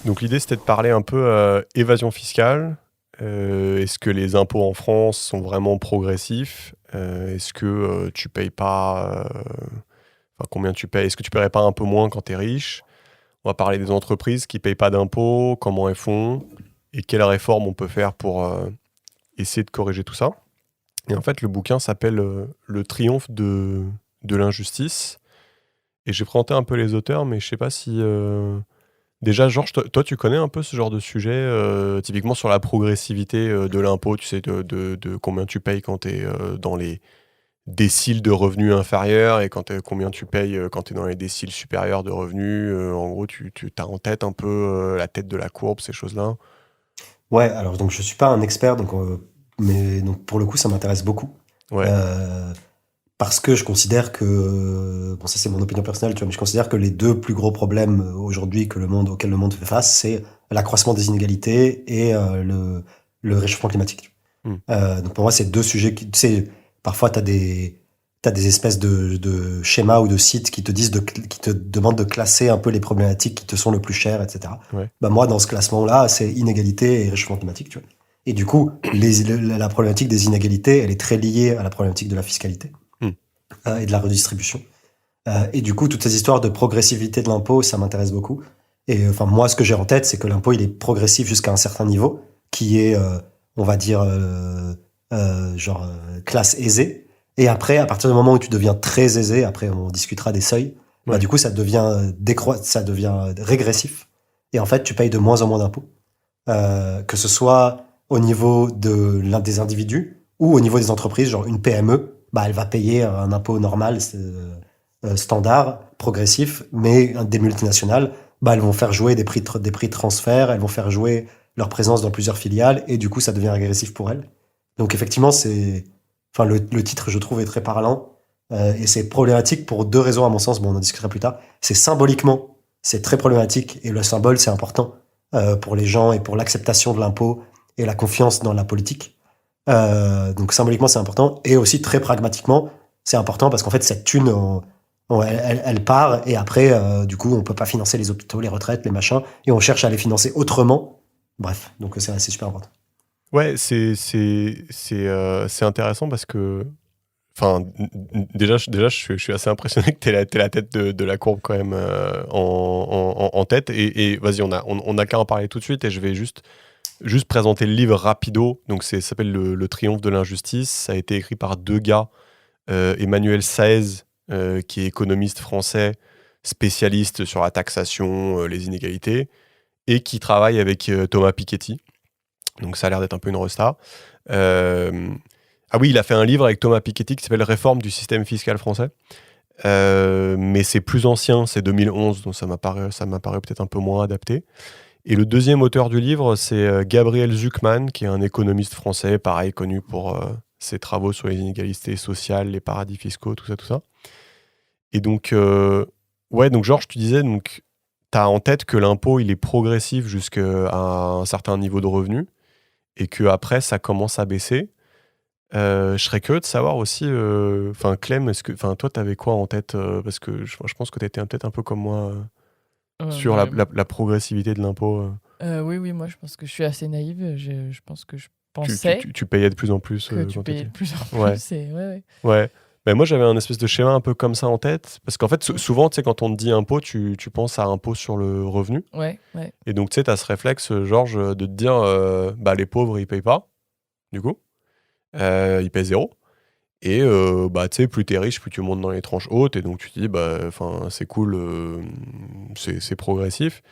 Donc l'idée, c'était de parler un peu évasion fiscale. Est-ce que les impôts en France sont vraiment progressifs? Est-ce que tu payes pas... enfin, combien tu payes? Est-ce que tu paierais pas un peu moins quand tu es riche? On va parler des entreprises qui payent pas d'impôts, comment elles font, et quelles réformes on peut faire pour essayer de corriger tout ça. Et en fait, le bouquin s'appelle Le triomphe de l'injustice. Et j'ai présenté un peu les auteurs, mais je sais pas si... Déjà, Georges, toi, tu connais un peu ce genre de sujet, typiquement sur la progressivité de l'impôt, tu sais, de combien tu payes quand tu es dans les déciles de revenus inférieurs et combien tu payes quand tu es dans les déciles supérieurs de revenus. En gros, tu as en tête un peu la tête de la courbe, ces choses-là. Ouais, alors donc je suis pas un expert, mais donc pour le coup ça m'intéresse beaucoup. Ouais, Euh, Parce que je considère que, bon ça c'est mon opinion personnelle, tu vois, mais je considère que les deux plus gros problèmes aujourd'hui auxquels le monde fait face, c'est l'accroissement des inégalités et le réchauffement climatique. hmm, Donc pour moi c'est deux sujets qui, tu sais, parfois t'as des espèces de schémas ou de sites qui te qui te demandent de classer un peu les problématiques qui te sont le plus chères, etc. ouais, Bah moi dans ce classement-là c'est inégalité et réchauffement climatique, tu vois. Et du coup, la problématique des inégalités, elle est très liée à la problématique de la fiscalité hmm, et de la redistribution. Et du coup, toutes ces histoires de progressivité de l'impôt, ça m'intéresse beaucoup. Et enfin, moi, ce que j'ai en tête, c'est que l'impôt, il est progressif jusqu'à un certain niveau, qui est, on va dire, classe aisée. Et après, à partir du moment où tu deviens très aisé, après, on discutera des seuils, bah, ouais. du coup, ça devient régressif. Et en fait, tu payes de moins en moins d'impôts. Que ce soit au niveau des individus ou au niveau des entreprises, genre une PME, bah, elle va payer un impôt normal, standard, progressif, mais des multinationales, bah, elles vont faire jouer des prix de transfert, elles vont faire jouer leur présence dans plusieurs filiales, et du coup, ça devient agressif pour elles. Donc effectivement, enfin, le titre, je trouve, est très parlant, et c'est problématique pour deux raisons, à mon sens, bon, on en discutera plus tard. C'est symboliquement, c'est très problématique, et le symbole, c'est important pour les gens et pour l'acceptation de l'impôt et la confiance dans la politique. Donc symboliquement, c'est important, et aussi très pragmatiquement, c'est important parce qu'en fait, cette thune, elle part et après, du coup, on peut pas financer les hôpitaux, les retraites, les machins, et on cherche à les financer autrement. Bref, donc c'est super important. Ouais, c'est intéressant parce que... Enfin, déjà je suis assez impressionné que tu la tête de la courbe quand même en tête. Et vas-y, on a qu'à en parler tout de suite et je vais juste présenter le livre rapido. Donc, ça s'appelle le triomphe de l'injustice. Ça a été écrit par deux gars. Emmanuel Saez, qui est économiste français, spécialiste sur la taxation, les inégalités, et qui travaille avec Thomas Piketty. Donc, ça a l'air d'être un peu une resta. Euh, ah oui, il a fait un livre avec Thomas Piketty qui s'appelle Réforme du système fiscal français. Mais c'est plus ancien, c'est 2011, donc ça m'a paru peut-être un peu moins adapté. Et le deuxième auteur du livre, c'est Gabriel Zucman, qui est un économiste français, pareil, connu pour ses travaux sur les inégalités sociales, les paradis fiscaux, tout ça, tout ça. Et donc, ouais, donc Georges, tu disais, donc, tu as en tête que l'impôt, il est progressif jusqu'à un certain niveau de revenu, et que après ça commence à baisser. Je serais curieux de savoir aussi, enfin, Clem, toi, tu avais quoi en tête? Parce que je pense que tu étais peut-être un peu comme moi sur Bah, la progressivité de l'impôt. oui, oui, moi je pense que je suis assez naïve. Je pense que je Tu, tu, pensais tu, tu payais de plus en plus que tu quand payais t'étais. de plus en Ouais, plus. Et ouais, ouais. ouais. Ben moi, j'avais un espèce de schéma un peu comme ça en tête. Parce qu'en fait, Mm. souvent, tu sais, quand on te dit impôt, tu penses à impôt sur le revenu. Ouais, ouais. Et donc, tu sais, tu as ce réflexe, Georges, de te dire, bah, les pauvres, ils payent pas, du coup. Ils payent zéro. Et bah, tu sais, plus t'es riche, plus tu montes dans les tranches hautes. Et donc, tu te dis, bah, c'est cool, c'est progressif.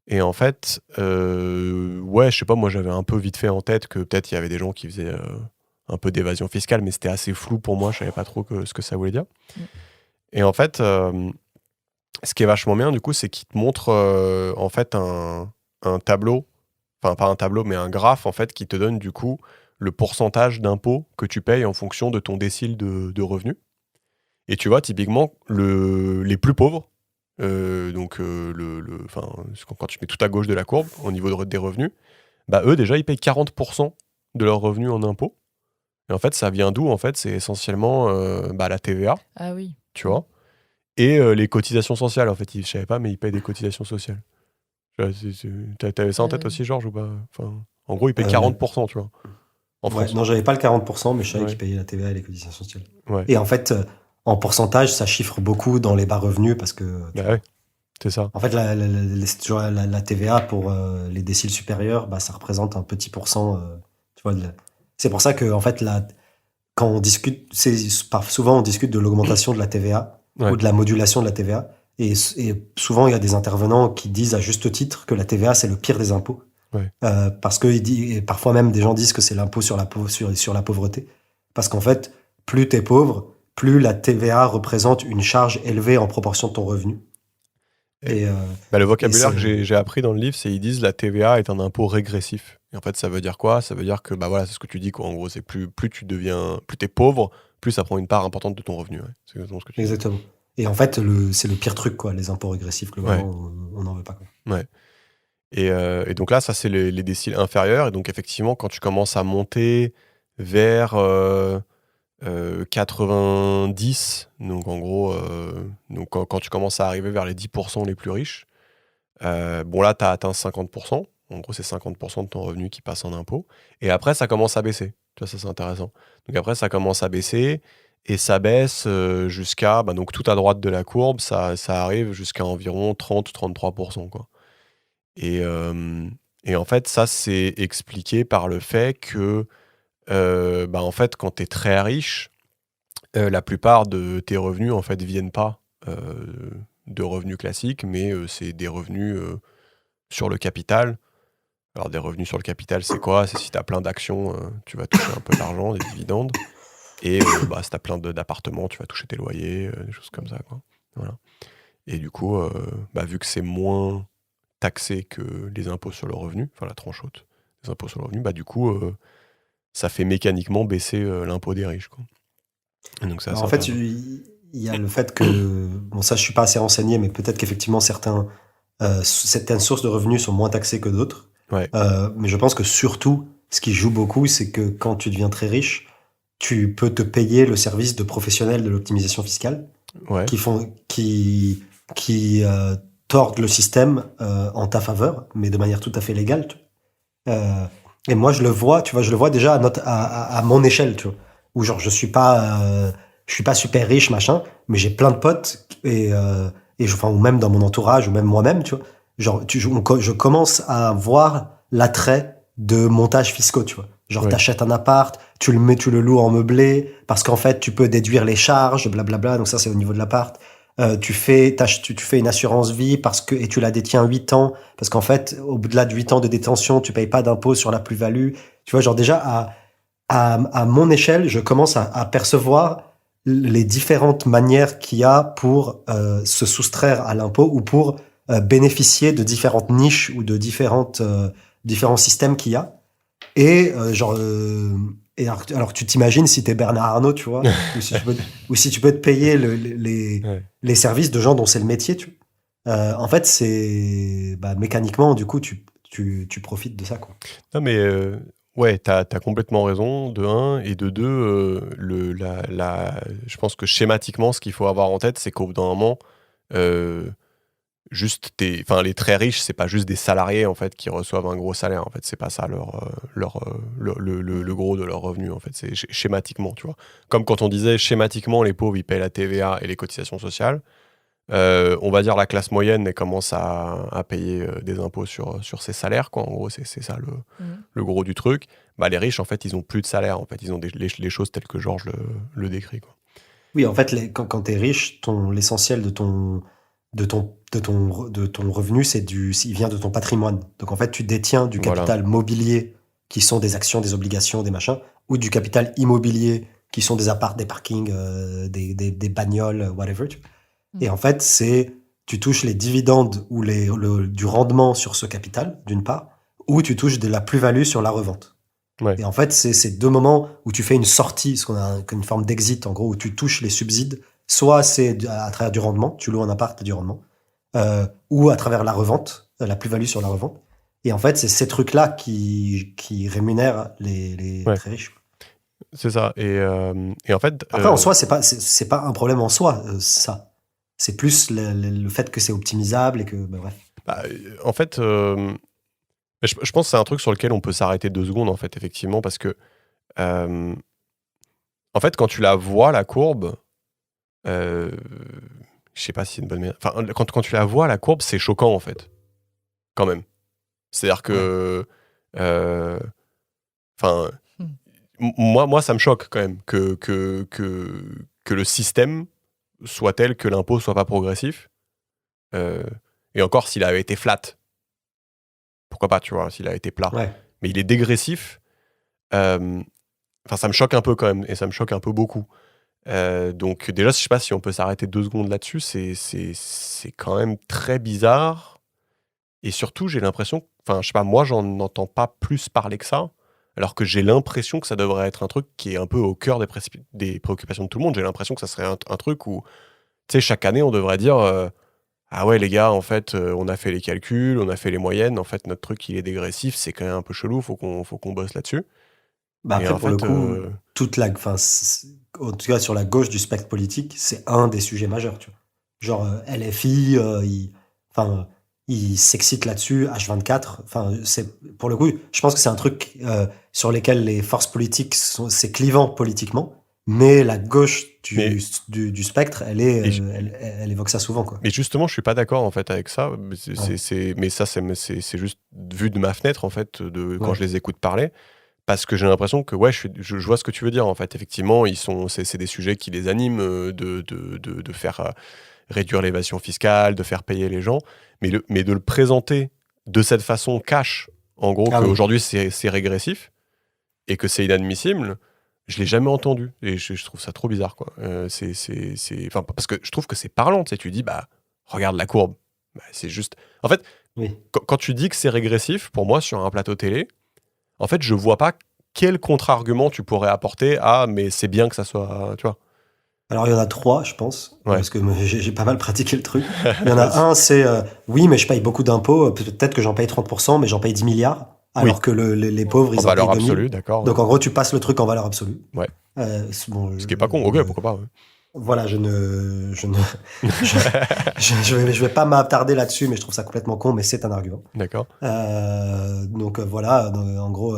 Et en fait, ouais, je sais pas, moi j'avais un peu vite fait en tête que peut-être il y avait des gens qui faisaient un peu d'évasion fiscale, mais c'était assez flou pour moi, je savais pas trop ce que ça voulait dire. Mm. Et en fait, ce qui est vachement bien du coup, c'est qu'il te montre en fait un tableau, enfin pas un tableau, mais un graphe en fait qui te donne du coup le pourcentage d'impôts que tu payes en fonction de ton décile de revenus. Et tu vois, typiquement, les plus pauvres, donc enfin, quand tu mets tout à gauche de la courbe, au niveau des revenus, bah eux déjà ils payent 40% de leurs revenus en impôts. Et en fait ça vient d'où? En fait c'est essentiellement bah, la TVA, Ah oui. tu Mm. vois, et les cotisations sociales. En fait je savais pas, mais ils payent des cotisations sociales. T'avais ça en tête Euh, aussi, Georges, ou pas? Enfin, en gros, il paye Euh, 40%, tu vois, en ouais, France. non, j'avais pas le 40%, mais je savais Ouais, qu'ils payaient la TVA et les cotisations sociales. ouais. Et en fait, en pourcentage, ça chiffre beaucoup dans les bas revenus parce que, Bah tu ouais, vois. c'est ça. En fait, c'est toujours la TVA pour les déciles supérieurs, bah, ça représente un petit pourcent. Tu vois, c'est pour ça que, en fait, quand on discute, souvent on discute de l'augmentation de la TVA ou Ouais, de la modulation de la TVA. Et souvent, il y a des intervenants qui disent à juste titre que la TVA, c'est le pire des impôts. ouais. Parce que et parfois même des gens disent que c'est l'impôt sur sur la pauvreté. Parce qu'en fait, plus tu es pauvre, plus la TVA représente une charge élevée en proportion de ton revenu. Et, Et, bah, le et vocabulaire que c'est j'ai appris dans le livre, c'est ils disent la TVA est un impôt régressif. Et en fait, ça veut dire quoi? Ça veut dire que, bah voilà, c'est ce que tu dis, quoi. En gros, c'est plus plus t'es pauvre, plus ça prend une part importante de ton revenu. Ouais. C'est exactement ce que tu dis. exactement. Et en fait, c'est le pire truc, quoi. Les impôts régressifs, Ouais, globalement, on n'en veut pas, quoi. ouais. Et donc là, ça, c'est les déciles inférieurs. Et donc, effectivement, quand tu commences à monter vers 90, donc en gros, donc quand tu commences à arriver vers les 10% les plus riches, bon là, tu as atteint 50%. En gros, c'est 50% de ton revenu qui passe en impôt. Et après, ça commence à baisser. Tu vois, ça, c'est intéressant. Donc après, ça commence à baisser. Et ça baisse jusqu'à... Bah, donc tout à droite de la courbe, ça arrive jusqu'à environ 30-33%, quoi. Et, euh, et en fait, ça, c'est expliqué par le fait que, bah, en fait, quand tu es très riche, la plupart de tes revenus, en fait, viennent pas de revenus classiques, mais c'est des revenus sur le capital. Alors, des revenus sur le capital, c'est quoi? C'est si tu as plein d'actions, tu vas toucher un peu d'argent, des dividendes. Et bah, si tu as plein d'appartements, tu vas toucher tes loyers, des choses comme ça, quoi. Voilà. Et du coup, bah, vu que c'est moins taxé que les impôts sur le revenu, enfin la tranche haute des impôts sur le revenu, bah, du coup, ça fait mécaniquement baisser l'impôt des riches, quoi. Et donc, c'est Alors, assez en fait, intéressant. il y a le fait que, bon, ça, je suis pas assez renseigné, mais peut-être qu'effectivement, certaines sources de revenus sont moins taxées que d'autres. Ouais, Mais je pense que surtout, ce qui joue beaucoup, c'est que quand tu deviens très riche, tu peux te payer le service de professionnels de l'optimisation fiscale ouais, qui tordent le système en ta faveur, mais de manière tout à fait légale. Euh, et moi, je le vois, tu vois, je le vois déjà à mon échelle, tu vois, où genre je suis pas super riche, machin, mais j'ai plein de potes enfin, ou même dans mon entourage, ou même moi-même, tu vois, genre, je commence à voir l'attrait de montages fiscaux, tu vois. Genre, ouais, t'achètes un appart, tu le loues en meublé, parce qu'en fait, tu peux déduire les charges, blablabla, donc ça, c'est au niveau de l'appart. Tu fais une assurance vie et tu la détiens 8 ans, parce qu'en fait, au-delà de 8 ans de détention, tu payes pas d'impôt sur la plus-value. Tu vois, genre déjà, à mon échelle, je commence à percevoir les différentes manières qu'il y a pour se soustraire à l'impôt ou pour bénéficier de différentes niches ou de différents systèmes qu'il y a. Et tu t'imagines si t'es Bernard Arnault, tu vois, ou si tu peux te payer ouais. les services de gens dont c'est le métier, tu vois. En fait, mécaniquement, du coup, tu profites de ça, quoi. Non, mais ouais, t'as complètement raison, de un, et de deux, je pense que schématiquement, ce qu'il faut avoir en tête, c'est qu'au bout d'un moment, euh, juste enfin, les très riches, c'est pas juste des salariés en fait qui reçoivent un gros salaire. En fait, c'est pas ça le gros de leur revenu. En fait, c'est schématiquement, tu vois. Comme quand on disait schématiquement, les pauvres ils payent la TVA et les cotisations sociales. On va dire la classe moyenne elle commence à payer des impôts sur ses salaires, quoi. En gros, c'est ça Mhm. le gros du truc. Bah, les riches, en fait, ils ont plus de salaire. En fait, ils ont les choses telles que Georges le décrit, quoi. Oui, en fait, quand tu es riche, l'essentiel de ton revenu, il vient de ton patrimoine. Donc, en fait, tu détiens du Voilà, capital mobilier, qui sont des actions, des obligations, des machins, ou du capital immobilier, qui sont des apparts, des parkings, des bagnoles, whatever. Et Mhm. en fait, tu touches les dividendes ou du rendement sur ce capital, d'une part, ou tu touches de la plus-value sur la revente. ouais, Et en fait, c'est ces deux moments où tu fais une sortie, ce qu'on a une forme d'exit, en gros, où tu touches les subsides. Soit c'est à travers du rendement, tu loues un appart, du rendement, ou à travers la revente, la plus-value sur la revente. Et en fait, c'est ces trucs-là qui rémunèrent les ouais, très riches. c'est ça. Et en fait, Après, en soi, c'est pas un problème en soi, ça. C'est plus le fait que c'est optimisable et que, bref. En fait, je pense que c'est un truc sur lequel on peut s'arrêter 2 secondes, en fait, effectivement, parce que, en fait, quand tu la vois, la courbe, je sais pas si c'est une bonne manière. Enfin, quand tu la vois, la courbe, c'est choquant, en fait, quand même. C'est-à-dire que, enfin, moi, ça me choque quand même que le système soit tel que l'impôt soit pas progressif. Et encore, s'il avait été flat, pourquoi pas, tu vois, s'il a été plat. Ouais. Mais il est dégressif. Enfin, ça me choque un peu quand même, et ça me choque un peu beaucoup. Donc déjà, je sais pas si on peut s'arrêter 2 secondes là-dessus, c'est quand même très bizarre. Et surtout, j'ai l'impression, enfin, je sais pas, moi, j'en entends pas plus parler que ça, alors que j'ai l'impression que ça devrait être un truc qui est un peu au cœur des préoccupations de tout le monde. J'ai l'impression que ça serait un truc où, tu sais, chaque année, on devrait dire ah ouais, les gars, en fait, on a fait les calculs, on a fait les moyennes, en fait, notre truc, il est dégressif, c'est quand même un peu chelou, faut qu'on bosse là-dessus. Bah Et après, en pour le fait, coup, en tout cas sur la gauche du spectre politique, c'est un des sujets majeurs, tu vois. Genre LFI, enfin, il s'excite là-dessus, H24. Enfin, pour le coup, je pense que c'est un truc sur lequel les forces politiques c'est clivant politiquement, mais la gauche mais, du spectre, et je- elle évoque ça souvent, quoi. mais justement, je suis pas d'accord, en fait, avec ça. Ouais, Mais ça, c'est juste vu de ma fenêtre, en fait, quand je ouais, les écoute parler. Parce que j'ai l'impression que, ouais, je vois ce que tu veux dire, en fait. Effectivement, c'est des sujets qui les animent, de faire réduire l'évasion fiscale, de faire payer les gens. Mais de le présenter de cette façon cash, en gros, ah oui. qu'aujourd'hui, c'est régressif et que c'est inadmissible, je l'ai jamais entendu. Et je trouve ça trop bizarre, quoi. Enfin, parce que je trouve que c'est parlant, tu sais. Tu dis, bah, regarde la courbe. Bah, c'est juste. En fait, Oui. quand tu dis que c'est régressif, pour moi, sur un plateau télé, en fait, je vois pas quel contre-argument tu pourrais apporter à mais c'est bien que ça soit. Tu vois. Alors, il y en a trois, je pense, Ouais. parce que j'ai pas mal pratiqué le truc. Il y en a Vas-y. un, c'est oui, mais je paye beaucoup d'impôts. Peut-être que j'en paye 30%, mais j'en paye 10 milliards, Oui, alors que les pauvres, en ils en payent valeur 2000. absolue, d'accord. Ouais. Donc, en gros, tu passes le truc en valeur absolue. Ouais. Bon, Ce qui est pas con, ok, pourquoi pas. Ouais. voilà, je, je vais pas m'attarder là-dessus, mais je trouve ça complètement con, mais c'est un argument. D'accord. Donc voilà, en gros,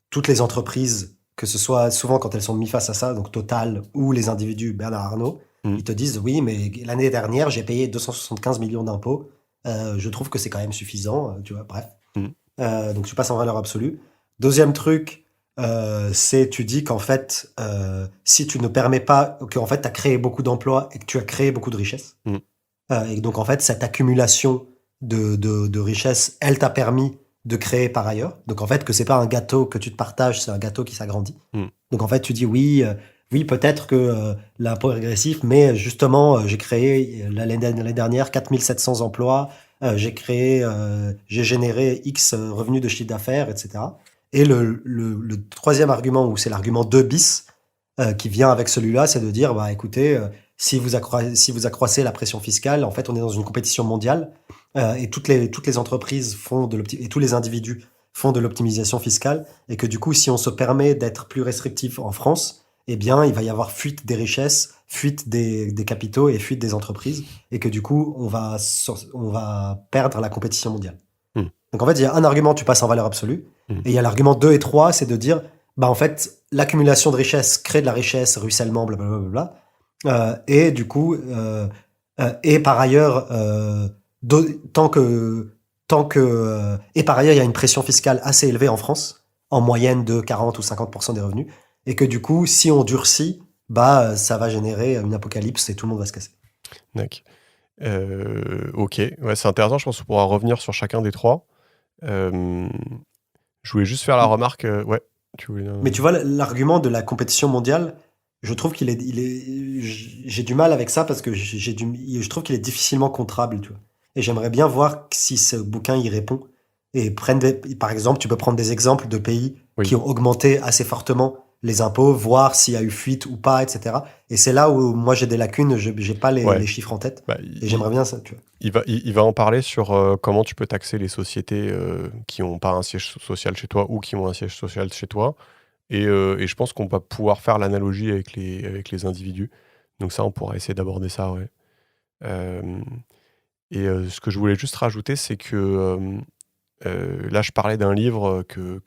toutes les entreprises, que ce soit souvent quand elles sont mises face à ça, donc Total ou les individus, Bernard Arnault, Mm. ils te disent oui, mais l'année dernière, j'ai payé 275 millions d'impôts. Je trouve que c'est quand même suffisant, tu vois, bref. Mm. Donc tu passes en valeur absolue. Deuxième truc, c'est tu dis qu'en fait, si tu ne permets pas, qu'en fait, tu as créé beaucoup d'emplois et que tu as créé beaucoup de richesses, Mm. et donc, en fait, cette accumulation de richesses, elle t'a permis de créer par ailleurs. Donc, en fait, que c'est pas un gâteau que tu te partages, c'est un gâteau qui s'agrandit. Mm. Donc, en fait, tu dis oui, oui, peut-être que l'impôt est régressif, mais justement, j'ai créé l'année dernière 4700 emplois, j'ai généré X revenus de chiffre d'affaires, etc. Et le troisième argument, ou c'est l'argument 2 bis, qui vient avec celui-là, c'est de dire, bah écoutez, si vous accroissez la pression fiscale, en fait, on est dans une compétition mondiale et toutes les entreprises et tous les individus font de l'optimisation fiscale et que du coup, si on se permet d'être plus restrictif en France, eh bien, il va y avoir fuite des richesses, fuite des capitaux et fuite des entreprises et que du coup, on va perdre la compétition mondiale. Mm. Donc en fait, il y a un argument, tu passes en valeur absolue Mm. et il y a l'argument 2 et 3, c'est de dire, bah en fait, l'accumulation de richesses crée de la richesse, ruissellement, blablabla. Et du coup, et par ailleurs, tant que, et par ailleurs, il y a une pression fiscale assez élevée en France, en moyenne de 40 ou 50% des revenus, et que du coup, si on durcit, bah, ça va générer une apocalypse et tout le monde va se casser. D'accord. Ok, ouais, c'est intéressant, je pense qu'on pourra revenir sur chacun des trois. Euh, je voulais juste faire la remarque. Ouais, tu voulais. Mais tu vois, l'argument de la compétition mondiale, je trouve j'ai du mal avec ça parce que je trouve qu'il est difficilement contrable, tu vois. Et j'aimerais bien voir si ce bouquin y répond. Et par exemple, tu peux prendre des exemples de pays Oui. qui ont augmenté assez fortement les impôts, voir s'il y a eu fuite ou pas, etc. Et c'est là où moi j'ai des lacunes, j'ai pas Ouais. les chiffres en tête. Bah, Et j'aimerais bien ça, tu vois. il va en parler sur comment tu peux taxer les sociétés qui n'ont pas un siège social chez toi ou qui ont un siège social chez toi. Et je pense qu'on va pouvoir faire l'analogie avec les individus. Donc ça, on pourra essayer d'aborder ça, ouais. Euh, Et ce que je voulais juste rajouter, c'est que là, je parlais d'un livre que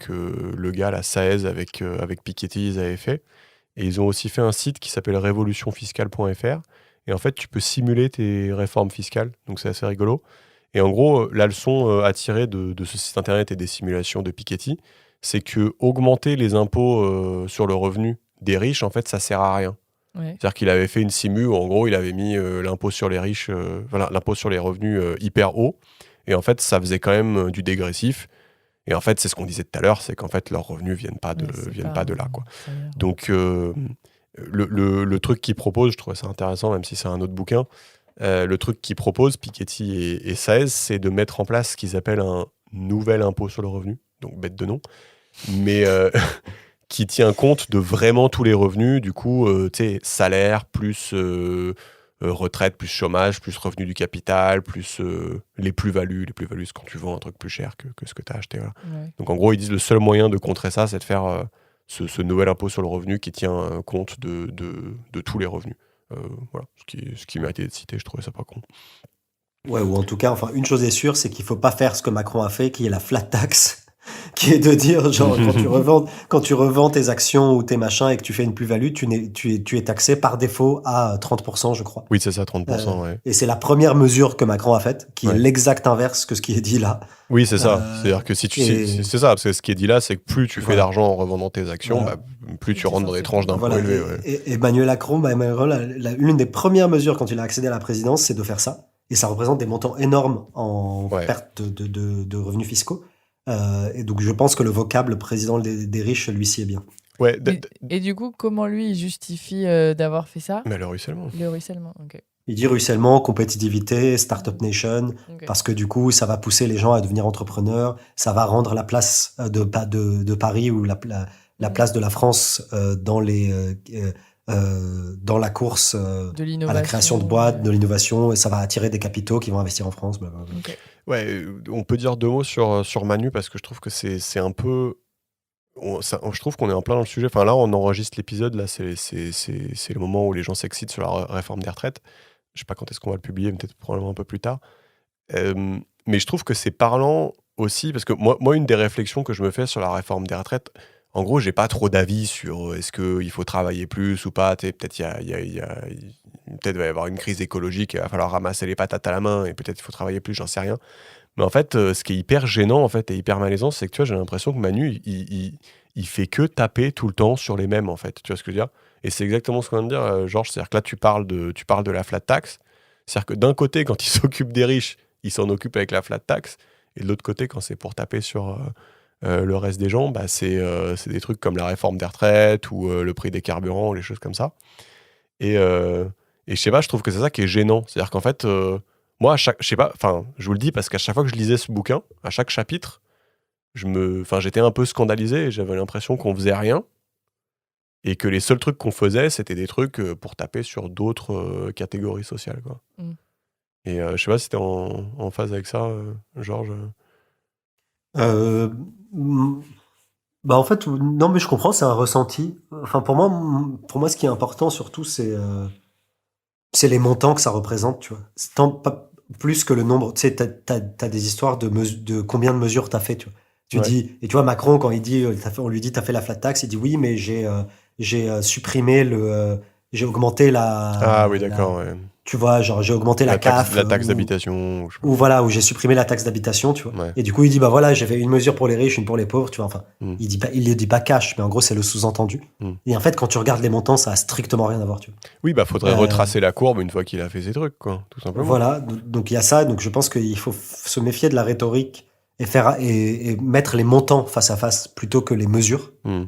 le gars, la Saez, avec Piketty, ils avaient fait. Et ils ont aussi fait un site qui s'appelle révolutionfiscale.fr. Et en fait, tu peux simuler tes réformes fiscales. Donc, c'est assez rigolo. Et en gros, la leçon à tirer de ce site internet et des simulations de Piketty, c'est que augmenter les impôts sur le revenu des riches, en fait, ça sert à rien. Ouais. C'est-à-dire qu'il avait fait une simu où, en gros, il avait mis l'impôt sur les riches, l'impôt sur les revenus hyper haut. Et en fait, ça faisait quand même du dégressif. Et en fait, c'est ce qu'on disait tout à l'heure, c'est qu'en fait, leurs revenus viennent pas de là, quoi. Donc, le truc qu'il propose, je trouvais ça intéressant, même si c'est un autre bouquin. Le truc qu'il propose, Piketty et Saez, c'est de mettre en place ce qu'ils appellent un nouvel impôt sur le revenu. Donc, bête de nom. Mais qui tient compte de vraiment tous les revenus. Du coup, tu sais, salaire, plus retraite, plus chômage, plus revenu du capital, plus les plus-values. Les plus-values, c'est quand tu vends un truc plus cher que ce que tu as acheté. Voilà. Ouais. Donc, en gros, ils disent le seul moyen de contrer ça, c'est de faire ce nouvel impôt sur le revenu qui tient compte de tous les revenus. Voilà, ce qui méritait d'être cité, je trouvais ça pas con. Ouais, ou en tout cas, enfin, une chose est sûre, c'est qu'il faut pas faire ce que Macron a fait, qui est la flat tax, qui est de dire, genre, quand tu revends tes actions ou tes machins et que tu fais une plus-value, tu es taxé par défaut à 30%, je crois. Oui, c'est ça, 30%, ouais. Et c'est la première mesure que Macron a faite, qui est Ouais. l'exact inverse que ce qui est dit là. Oui, c'est ça. C'est-à-dire que si tu, c'est ça, parce que ce qui est dit là, c'est que plus tu fais Voilà. d'argent en revendant tes actions, Voilà. plus tu Plus rentres t'es dans des censé tranches d'impôts Voilà. élevées. Ouais. Et Emmanuel Macron, l'une des premières mesures quand il a accédé à la présidence, c'est de faire ça. Et ça représente des montants énormes en Ouais. perte de revenus fiscaux. Et donc, je pense que le vocable président des riches lui sied bien. Ouais, Et du coup, comment lui il justifie d'avoir fait ça? mais le ruissellement. Le ruissellement, ok. Il dit ruissellement, compétitivité, startup nation, Ok. parce que du coup, ça va pousser les gens à devenir entrepreneurs, ça va rendre la place de Paris ou la place de la France dans la course De à l'innovation. la création de boîtes, de l'innovation, et ça va attirer des capitaux qui vont investir en France. Blablabla. Ok. Ouais, on peut dire deux mots sur Manu parce que je trouve que c'est un peu. Je trouve qu'on est en plein dans le sujet. Enfin, là, on enregistre l'épisode. Là, c'est le moment où les gens s'excitent sur la réforme des retraites. Je sais pas quand est-ce qu'on va le publier, peut-être probablement un peu plus tard. Mais je trouve que c'est parlant aussi parce que moi, une des réflexions que je me fais sur la réforme des retraites, en gros, j'ai pas trop d'avis sur est-ce qu'il faut travailler plus ou pas. Peut-être peut-être va y avoir une crise écologique, il va falloir ramasser les patates à la main et peut-être il faut travailler plus, j'en sais rien. Mais en fait, ce qui est hyper gênant en fait, et hyper malaisant, c'est que tu vois, j'ai l'impression que Manu, il fait que taper tout le temps sur les mêmes en fait. Tu vois ce que je veux dire? Et c'est exactement ce qu'on vient de dire, Georges. C'est-à-dire que là, tu parles de la flat tax. C'est-à-dire que d'un côté, quand il s'occupe des riches, il s'en occupe avec la flat tax. Et de l'autre côté, quand c'est pour taper sur le reste des gens, c'est des trucs comme la réforme des retraites ou le prix des carburants ou les choses comme ça. Et je sais pas, je trouve que c'est ça qui est gênant. C'est-à-dire qu'en fait, moi, je sais pas, enfin, je vous le dis parce qu'à chaque fois que je lisais ce bouquin, à chaque chapitre, j'étais un peu scandalisé et j'avais l'impression qu'on faisait rien et que les seuls trucs qu'on faisait, c'était des trucs pour taper sur d'autres catégories sociales, quoi. Mm. Et je sais pas si t'es en phase avec ça, Georges. En fait, non, mais je comprends, c'est un ressenti. Enfin, pour moi, ce qui est important surtout, c'est les montants que ça représente, tu vois. C'est pas plus que le nombre. Tu sais, t'as des histoires de combien de mesures t'as fait, tu vois. Tu Ouais. dis, et tu vois, Macron, quand il dit, on lui dit, t'as fait la flat tax, il dit oui, mais j'ai supprimé j'ai augmenté Ah oui, d'accord, ouais. tu vois, genre, j'ai augmenté la CAF. La taxe d'habitation. Je sais pas. Ou voilà, où j'ai supprimé la taxe d'habitation, tu vois. Ouais. Et du coup, il dit, bah voilà, j'ai fait une mesure pour les riches, une pour les pauvres, tu vois. Enfin, Mm. il le dit pas cash, mais en gros, c'est le sous-entendu. Mm. Et en fait, quand tu regardes les montants, ça a strictement rien à voir, tu vois. Oui, faudrait retracer la courbe une fois qu'il a fait ses trucs, quoi, tout simplement. Voilà, donc il y a ça. Donc je pense qu'il faut se méfier de la rhétorique et mettre les montants face à face plutôt que les mesures. Mm.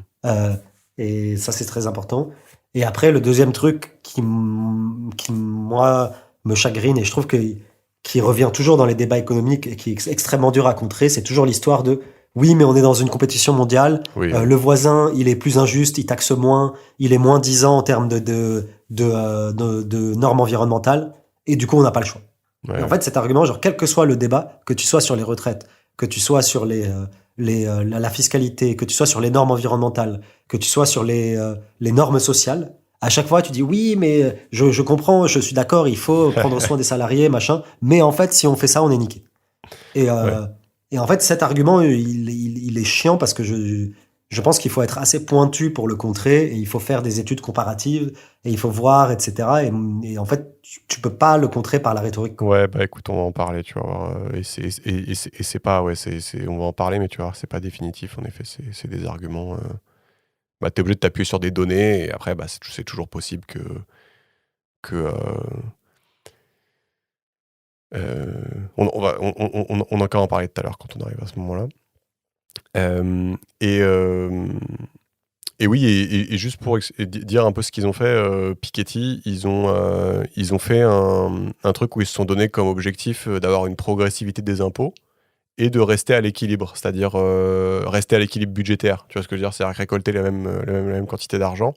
Et ça, c'est très important. Et après, le deuxième truc qui moi, me chagrine et je trouve qui revient toujours dans les débats économiques et qui est extrêmement dur à contrer, c'est toujours l'histoire de oui, mais on est dans une compétition mondiale. Oui. Le voisin, il est plus injuste, il taxe moins, il est moins disant en termes de normes environnementales. Et du coup, on n'a pas le choix. Ouais. Et en fait, cet argument, genre, quel que soit le débat, que tu sois sur les retraites, que tu sois sur la fiscalité, que tu sois sur les normes environnementales, que tu sois sur les normes sociales, À chaque fois, tu dis oui, mais je comprends, je suis d'accord, il faut prendre soin des salariés, machin. Mais en fait, si on fait ça, on est niqué. Et, Ouais. et en fait, cet argument, il est chiant parce que je pense qu'il faut être assez pointu pour le contrer et il faut faire des études comparatives et il faut voir, etc. Et en fait, tu peux pas le contrer par la rhétorique, quoi. Ouais, bah écoute, on va en parler, tu vas voir. Et c'est pas, ouais, on va en parler, mais tu vois, c'est pas définitif, en effet, c'est des arguments. Bah, t'es obligé de t'appuyer sur des données, et après, bah, c'est toujours possible que on a encore en parler tout à l'heure quand on arrive à ce moment-là. Euh, et, euh, et oui, et juste pour dire un peu ce qu'ils ont fait, Piketty, ils ont fait un truc où ils se sont donné comme objectif d'avoir une progressivité des impôts et de rester à l'équilibre, c'est-à-dire rester à l'équilibre budgétaire. Tu vois ce que je veux dire? C'est-à-dire récolter la même quantité d'argent.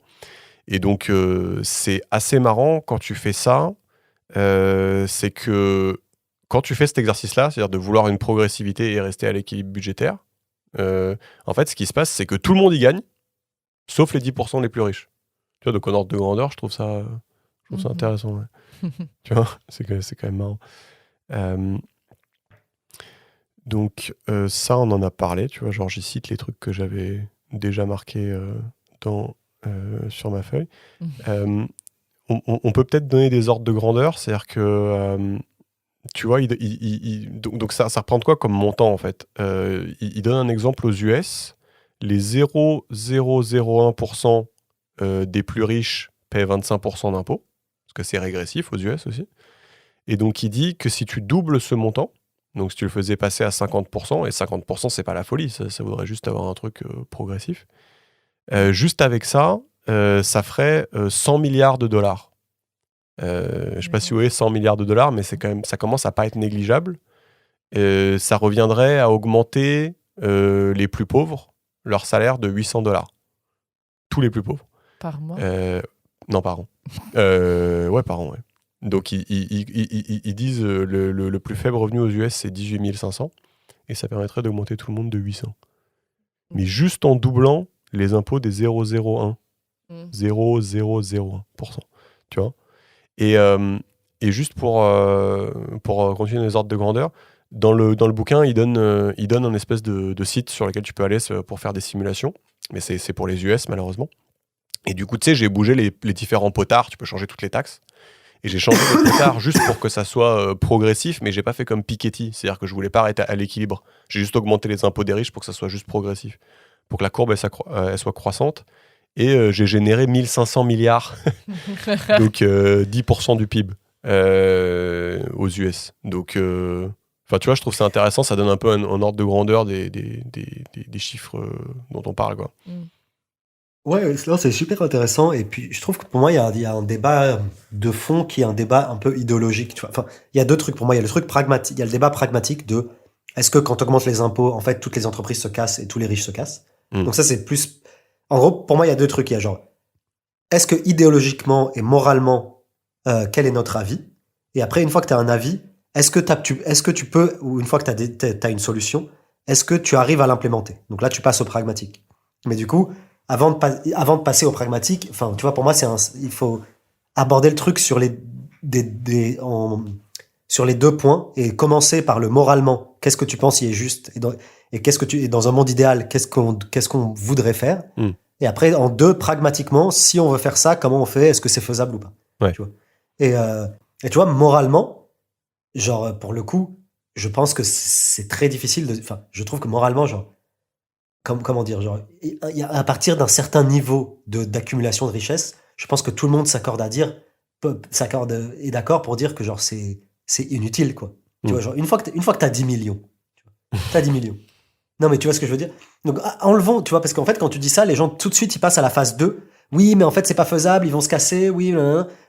Et donc, c'est assez marrant quand tu fais ça. C'est que quand tu fais cet exercice-là, c'est-à-dire de vouloir une progressivité et rester à l'équilibre budgétaire, en fait, ce qui se passe, c'est que tout le monde y gagne, sauf les 10% les plus riches. Tu vois, donc en ordre de grandeur, je trouve ça intéressant. Ouais. Tu vois, c'est quand même marrant. Donc ça, on en a parlé, tu vois, genre j'y cite les trucs que j'avais déjà marqués sur ma feuille. On peut peut-être donner des ordres de grandeur, c'est-à-dire que, tu vois, donc ça représente quoi comme montant en fait? Il donne un exemple aux US, les 0,001% des plus riches paient 25% d'impôts, parce que c'est régressif aux US aussi. Et donc il dit que si tu doubles ce montant, donc si tu le faisais passer à 50%, et 50% c'est pas la folie, ça voudrait juste avoir un truc progressif, juste avec ça, ça ferait 100 milliards de dollars. Je sais pas si vous voyez 100 milliards de dollars, mais ça commence à pas être négligeable. Ça reviendrait à augmenter les plus pauvres, leur salaire de 800 dollars. Tous les plus pauvres. Par mois? Non, par an. Ouais, par an, ouais. Donc, ils disent le plus faible revenu aux US, c'est 18 500. Et ça permettrait d'augmenter tout le monde de 800. Mais juste en doublant les impôts des 0,01. 0,001%. Tu vois? Et juste pour continuer les ordres de grandeur, dans le bouquin, il donne un espèce de site sur lequel tu peux aller pour faire des simulations. Mais c'est pour les US, malheureusement. Et du coup, tu sais, j'ai bougé les différents potards. Tu peux changer toutes les taxes. Et j'ai changé les potards juste pour que ça soit progressif, mais j'ai pas fait comme Piketty. C'est-à-dire que je voulais pas arrêter à l'équilibre. J'ai juste augmenté les impôts des riches pour que ça soit juste progressif. Pour que la courbe, elle soit croissante. Et j'ai généré 1500 milliards. Donc 10% du PIB aux US. Donc, tu vois, je trouve ça intéressant. Ça donne un peu un ordre de grandeur des chiffres dont on parle, quoi. Ouais, non, c'est super intéressant. Et puis, je trouve que pour moi, il y a un débat de fond qui est un débat un peu idéologique. Tu vois. Enfin, il y a deux trucs pour moi. Il y a le truc pragmatique, il y a le débat pragmatique de est-ce que quand tu augmentes les impôts, en fait, toutes les entreprises se cassent et tous les riches se cassent. Donc ça, c'est plus. En gros, pour moi, il y a deux trucs. Il y a genre, est-ce que idéologiquement et moralement, quel est notre avis? Et après, une fois que tu as un avis, est-ce que tu peux, ou une fois que tu as une solution, est-ce que tu arrives à l'implémenter? Donc là, tu passes au pragmatique. Mais du coup, avant de passer au pragmatique, enfin, tu vois, pour moi, il faut aborder le truc sur sur les deux points et commencer par le moralement. Qu'est-ce que tu penses y est juste? Et dans un monde idéal, qu'est-ce qu'on voudrait faire? Et après, en deux, pragmatiquement, si on veut faire ça, comment on fait? Est-ce que c'est faisable ou pas? Ouais. Tu vois? Et tu vois, moralement, genre, pour le coup, je pense que c'est très difficile enfin, je trouve que moralement, genre, comment dire, genre, à partir d'un certain niveau d'accumulation de richesse, je pense que tout le monde est d'accord pour dire que, genre, c'est inutile, quoi. Tu vois, genre, une fois que t'as 10 millions, t'as 10 millions. Non, mais tu vois ce que je veux dire? Donc, enlevons, tu vois, parce qu'en fait, quand tu dis ça, les gens, tout de suite, ils passent à la phase 2. Oui, mais en fait, c'est pas faisable, ils vont se casser, oui,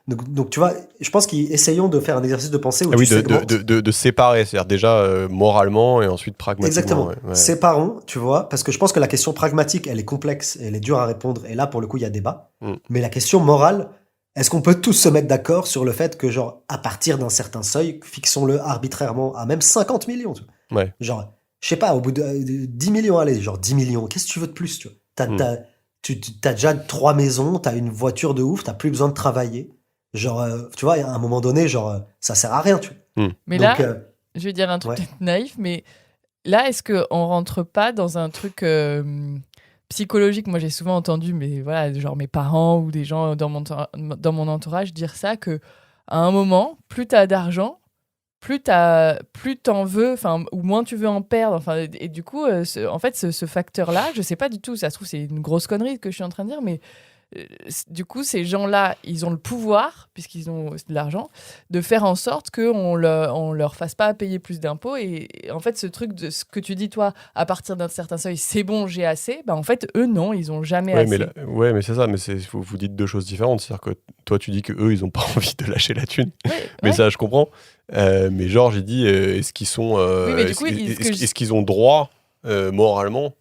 donc, tu vois, je pense qu'essayons de faire un exercice de pensée où oui, tu segmentes. de séparer, c'est-à-dire déjà moralement et ensuite pragmatiquement. Exactement. Ouais. Séparons, tu vois, parce que je pense que la question pragmatique, elle est complexe, elle est dure à répondre, et là, pour le coup, il y a débat. Mais la question morale, est-ce qu'on peut tous se mettre d'accord sur le fait que, genre, à partir d'un certain seuil, fixons-le arbitrairement à même 50 millions, tu vois. Ouais. Genre, je sais pas, au bout de 10 millions, allez, genre 10 millions, qu'est-ce que tu veux de plus, tu vois? t'as déjà 3 maisons, t'as une voiture de ouf, t'as plus besoin de travailler. Genre, tu vois, à un moment donné, genre, ça sert à rien, tu vois. Mais Donc, là, je vais dire un truc ouais. peut-être naïf, mais là, est-ce qu'on rentre pas dans un truc psychologique? Moi, j'ai souvent entendu, mais voilà, genre mes parents ou des gens dans mon entourage dire ça, que à un moment, plus t'as d'argent, plus t'en veux, enfin, ou moins tu veux en perdre. Enfin, et du coup, en fait, ce facteur-là, je sais pas du tout, ça se trouve, c'est une grosse connerie que je suis en train de dire, mais du coup, ces gens-là, ils ont le pouvoir, puisqu'ils ont de l'argent, de faire en sorte qu'on on leur fasse pas payer plus d'impôts. Et en fait, ce truc de ce que tu dis, toi, à partir d'un certain seuil, c'est bon, j'ai assez. Bah, en fait, eux, non, ils ont jamais Ouais, assez. mais c'est ça, mais vous dites deux choses différentes. C'est-à-dire que toi, tu dis que eux, ils ont pas envie de lâcher la thune. Mais Ouais. ça, je comprends. Mais Georges, il dit, est-ce qu'ils sont, Oui, mais du coup, est-ce qu'ils ont droit moralement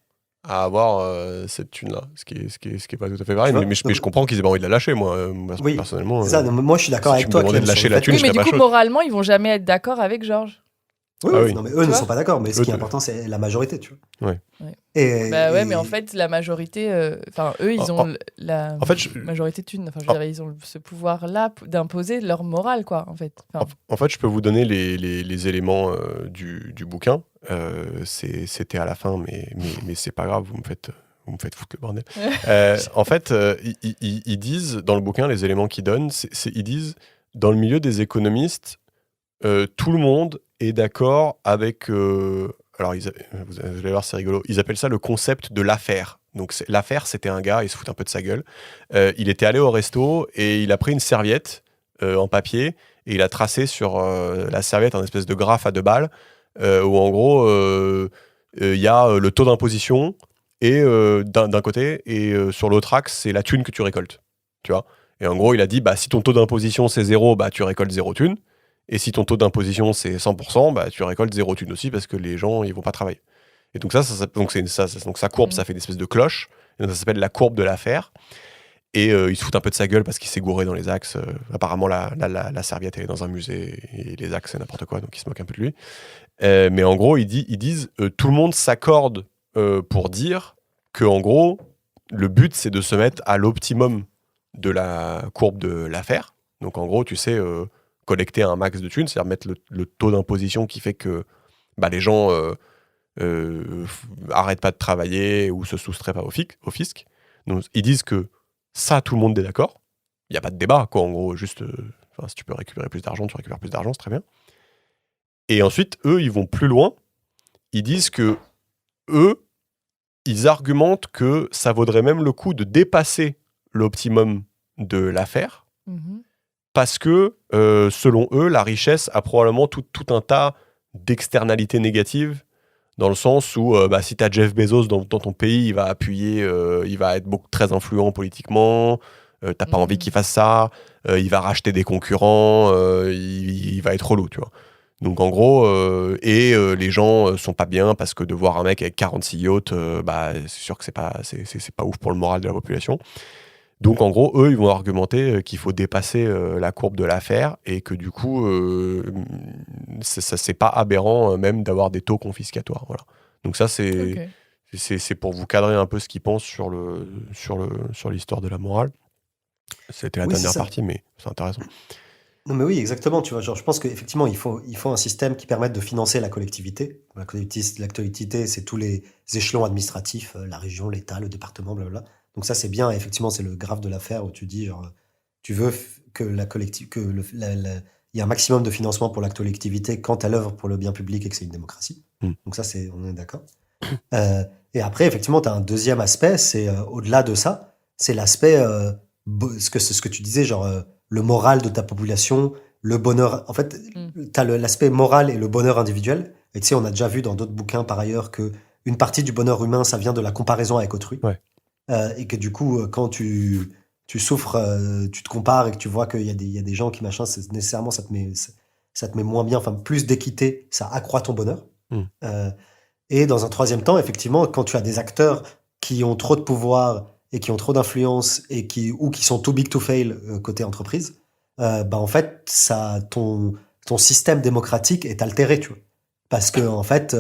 à avoir cette thune-là, ce qui est pas tout à fait pareil. Tu vois, Mais je comprends qu'ils aient pas envie de la lâcher, moi, oui, personnellement. c'est ça. Non, mais moi, je suis d'accord si avec tu me toi. demandais Clem, de lâcher sur le la fait thune, oui, je mais serais du pas coup, chaud. moralement, ils vont jamais être d'accord avec Georges. Oui, Ah oui. non, mais eux Tu ne vois sont pas d'accord. Mais ce qui est Eux, important, c'est la majorité, tu vois. Ouais. Bah ouais, Et mais en fait, la majorité, enfin, eux, ils ont la En fait, majorité de thunes. Enfin, je veux dire, ils ont ce pouvoir-là d'imposer leur morale, quoi, en fait. Enfin, En fait, je peux vous donner les éléments du bouquin. C'était à la fin, mais c'est pas grave, vous me faites foutre le bordel. En fait, ils disent, dans le bouquin, les éléments qu'ils donnent, ils disent, dans le milieu des économistes, tout le monde est d'accord avec... alors, vous allez voir, c'est rigolo. Ils appellent ça le concept de l'affaire. Donc, l'affaire, c'était un gars, il se fout un peu de sa gueule. Il était allé au resto et il a pris une serviette en papier et il a tracé sur la serviette un espèce de graphe à 2 balles où, en gros, il y a le taux d'imposition et d'un côté et sur l'autre axe, c'est la thune que tu récoltes. Tu vois. Et en gros, il a dit, bah, si ton taux d'imposition, c'est 0, bah, tu récoltes 0 thune. Et si ton taux d'imposition, c'est 100%, bah, tu récoltes 0 thune aussi parce que les gens, ils vont pas travailler. Et donc donc sa courbe, ça fait une espèce de cloche. Et donc ça s'appelle la courbe de l'affaire. Et il se fout un peu de sa gueule parce qu'il s'est gouré dans les axes. Apparemment, la serviette, elle est dans un musée et les axes, c'est n'importe quoi. Donc il se moque un peu de lui. Mais en gros, ils disent tout le monde s'accorde pour dire que, en gros, le but, c'est de se mettre à l'optimum de la courbe de l'affaire. Donc en gros, tu sais... collecter un max de thunes, c'est-à-dire mettre le taux d'imposition qui fait que bah, les gens arrêtent pas de travailler ou se soustraient pas au fisc. Donc, ils disent que ça, tout le monde est d'accord. Il n'y a pas de débat, quoi. En gros, juste, si tu peux récupérer plus d'argent, tu récupères plus d'argent, c'est très bien. Et ensuite, eux, ils vont plus loin. Ils disent que eux, ils argumentent que ça vaudrait même le coup de dépasser l'optimum de l'affaire. Parce que, selon eux, la richesse a probablement tout un tas d'externalités négatives, dans le sens où, si tu as Jeff Bezos dans ton pays, il va appuyer, il va être très influent politiquement, t'as pas envie qu'il fasse ça, il va racheter des concurrents, il va être relou, tu vois. Donc en gros, les gens sont pas bien parce que de voir un mec avec 46 yachts, c'est sûr que c'est pas ouf pour le moral de la population. Donc, en gros, eux, ils vont argumenter qu'il faut dépasser la courbe de l'affaire et que, du coup, c'est pas aberrant même d'avoir des taux confiscatoires. Voilà. Donc ça, c'est pour vous cadrer un peu ce qu'ils pensent sur l'histoire de la morale. C'était la dernière partie, mais c'est intéressant. Non, mais oui, exactement. Tu vois, genre, je pense qu'effectivement, il faut un système qui permette de financer la collectivité. La collectivité, c'est tous les échelons administratifs, la région, l'État, le département, blablabla. Donc ça, c'est bien. Effectivement, c'est le graphe de l'affaire où tu dis, genre, tu veux que il y a un maximum de financement pour la collectivité quand elle œuvre pour le bien public et que c'est une démocratie. Donc ça, on est d'accord. Et après, effectivement, tu as un deuxième aspect, c'est au-delà de ça, c'est l'aspect, ce que tu disais, genre, le moral de ta population, le bonheur. En fait, tu as l'aspect moral et le bonheur individuel. Et tu sais, on a déjà vu dans d'autres bouquins, par ailleurs, que une partie du bonheur humain, ça vient de la comparaison avec autrui. Ouais. Et que du coup, quand tu souffres, tu te compares et que tu vois qu'il y a des gens qui machin, nécessairement ça te met moins bien. Enfin, plus d'équité, ça accroît ton bonheur. Et dans un troisième temps, effectivement, quand tu as des acteurs qui ont trop de pouvoir et qui ont trop d'influence et qui sont too big to fail côté entreprise, en fait, ton système démocratique est altéré, tu vois. Parce que en fait,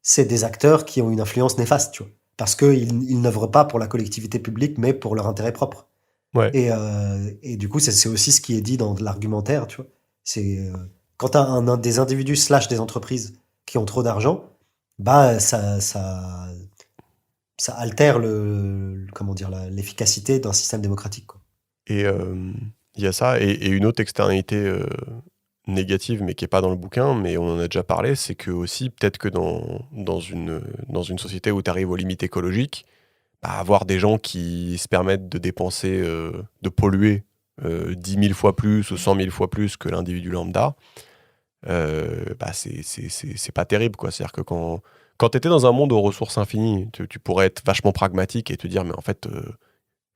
c'est des acteurs qui ont une influence néfaste, tu vois. parce qu'ils n'œuvrent pas pour la collectivité publique, mais pour leur intérêt propre. Ouais. Et du coup, c'est aussi ce qui est dit dans l'argumentaire, tu vois. C'est quand tu as des individus / des entreprises qui ont trop d'argent, bah ça altère comment dire, l'efficacité d'un système démocratique, quoi. Et il y a ça. Et une autre externalité négative, mais qui n'est pas dans le bouquin, mais on en a déjà parlé, c'est que aussi, peut-être que dans une société où tu arrives aux limites écologiques, bah, avoir des gens qui se permettent de dépenser, de polluer 10 000 fois plus ou 100 000 fois plus que l'individu lambda, bah c'est pas terrible, quoi. C'est-à-dire que quand tu étais dans un monde aux ressources infinies, tu pourrais être vachement pragmatique et te dire, mais en fait,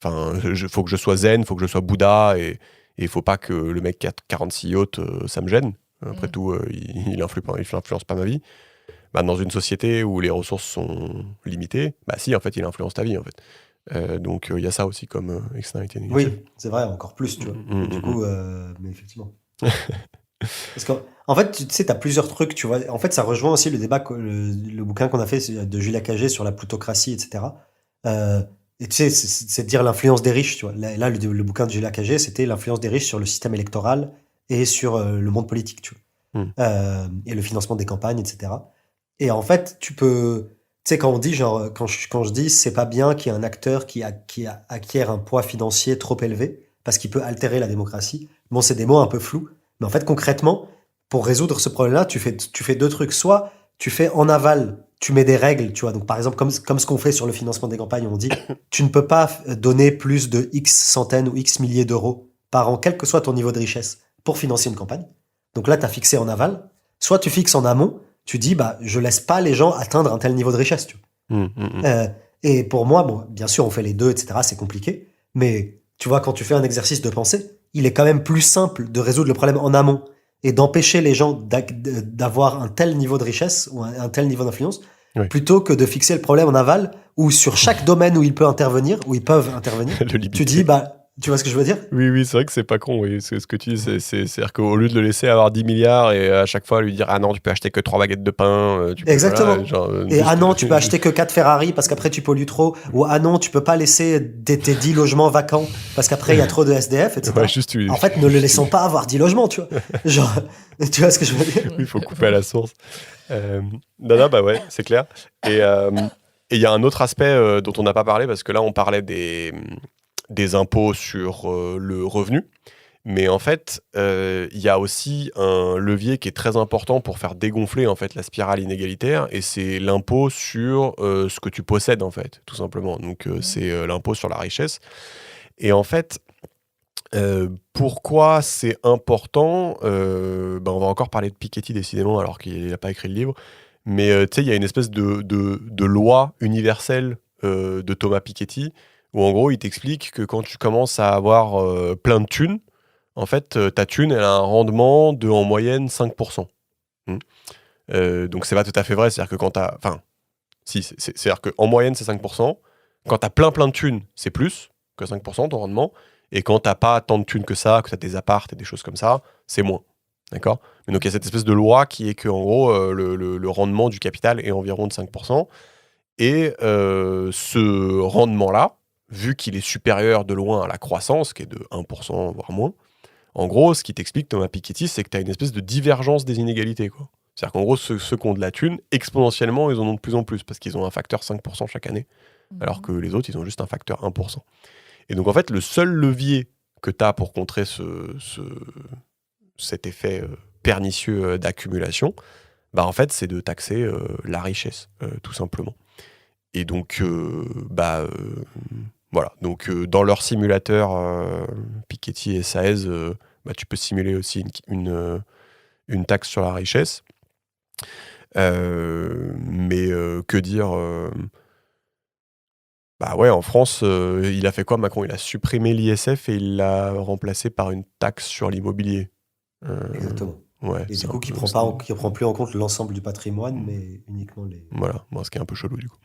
faut que je sois zen, faut que je sois Bouddha, et il faut pas que le mec qui a 46 yachts, ça me gêne. Après tout, il influence pas ma vie. Bah, dans une société où les ressources sont limitées, bah si, en fait, il influence ta vie, en fait. Donc, il y a ça aussi comme externalité négative. Oui, c'est vrai, encore plus, tu vois. Mm, Du mm, coup, mais effectivement. Parce qu'en fait, tu sais, tu as plusieurs trucs, tu vois. En fait, ça rejoint aussi le débat, le bouquin qu'on a fait de Julia Cagé sur la plutocratie, etc. Et tu sais, c'est de dire l'influence des riches, tu vois. Là, le bouquin de Julia Cagé, c'était l'influence des riches sur le système électoral et sur le monde politique, tu vois. Et le financement des campagnes, etc. Et en fait, tu sais, quand on dit, genre, quand je dis, c'est pas bien qu'il y ait un acteur qui acquiert un poids financier trop élevé, parce qu'il peut altérer la démocratie. Bon, c'est des mots un peu flous, mais en fait, concrètement, pour résoudre ce problème-là, tu fais deux trucs. Soit tu fais en aval, tu mets des règles, tu vois. Donc, par exemple, comme ce qu'on fait sur le financement des campagnes, on dit, tu ne peux pas donner plus de X centaines ou X milliers d'euros par an, quel que soit ton niveau de richesse, pour financer une campagne. Donc là, tu as fixé en aval. Soit tu fixes en amont, tu dis, bah, je laisse pas les gens atteindre un tel niveau de richesse, tu vois. Et pour moi, bon, bien sûr, on fait les deux, etc. C'est compliqué. Mais tu vois, quand tu fais un exercice de pensée, il est quand même plus simple de résoudre le problème en amont et d'empêcher les gens d'avoir un tel niveau de richesse ou un tel niveau d'influence, plutôt que de fixer le problème en aval, où sur chaque domaine où ils peuvent intervenir, tu dis, bah, tu vois ce que je veux dire? Oui, c'est vrai que c'est pas con. Oui. Ce que tu dis, c'est-à-dire qu'au lieu de le laisser avoir 10 milliards et à chaque fois lui dire, ah non, tu peux acheter que 3 baguettes de pain. Exactement. Voilà, genre, et ah non, tu peux acheter que 4 Ferrari parce qu'après tu pollues trop. Ou ah non, tu peux pas laisser tes 10 logements vacants parce qu'après il y a trop de SDF, etc. Ouais, en fait, ne le laissons pas avoir 10 logements, tu vois. Genre, tu vois ce que je veux dire? Il faut couper à la source. Non, bah ouais, c'est clair. Et il y a un autre aspect dont on n'a pas parlé, parce que là, on parlait des impôts sur le revenu. Mais en fait, il y a aussi un levier qui est très important pour faire dégonfler en fait la spirale inégalitaire, et c'est l'impôt sur ce que tu possèdes, en fait, tout simplement. Donc, c'est l'impôt sur la richesse. Et en fait, pourquoi c'est important, on va encore parler de Piketty, décidément, alors qu'il n'a pas écrit le livre. Mais tu sais, il y a une espèce de loi universelle de Thomas Piketty, où en gros, il t'explique que quand tu commences à avoir plein de thunes, en fait, ta thune, elle a un rendement de, en moyenne, 5%. Donc, c'est pas tout à fait vrai. C'est-à-dire que quand t'as... Enfin, si, c'est-à-dire qu'en moyenne, c'est 5%. Quand t'as plein de thunes, c'est plus que 5%, ton rendement. Et quand t'as pas tant de thunes que ça, que t'as des apparts et des choses comme ça, c'est moins. D'accord ? Mais donc, il y a cette espèce de loi qui est que, en gros, le rendement du capital est environ de 5%. Et ce rendement-là, vu qu'il est supérieur de loin à la croissance, qui est de 1%, voire moins, en gros, ce qui t'explique, Thomas Piketty, c'est que tu as une espèce de divergence des inégalités, quoi. C'est-à-dire qu'en gros, ceux qui ont de la thune, exponentiellement, ils en ont de plus en plus, parce qu'ils ont un facteur 5% chaque année, alors que les autres, ils ont juste un facteur 1%. Et donc, en fait, le seul levier que tu as pour contrer cet effet pernicieux d'accumulation, bah, en fait, c'est de taxer la richesse, tout simplement. Et donc, voilà. Donc, dans leur simulateur Piketty et Saez, tu peux simuler aussi une taxe sur la richesse. Mais que dire en France, il a fait quoi, Macron? Il a supprimé l'ISF et il l'a remplacé par une taxe sur l'immobilier. Exactement. Ouais, et du coup, qui prend plus en compte l'ensemble du patrimoine, mais uniquement les... Voilà, ce qui est un peu chelou, du coup.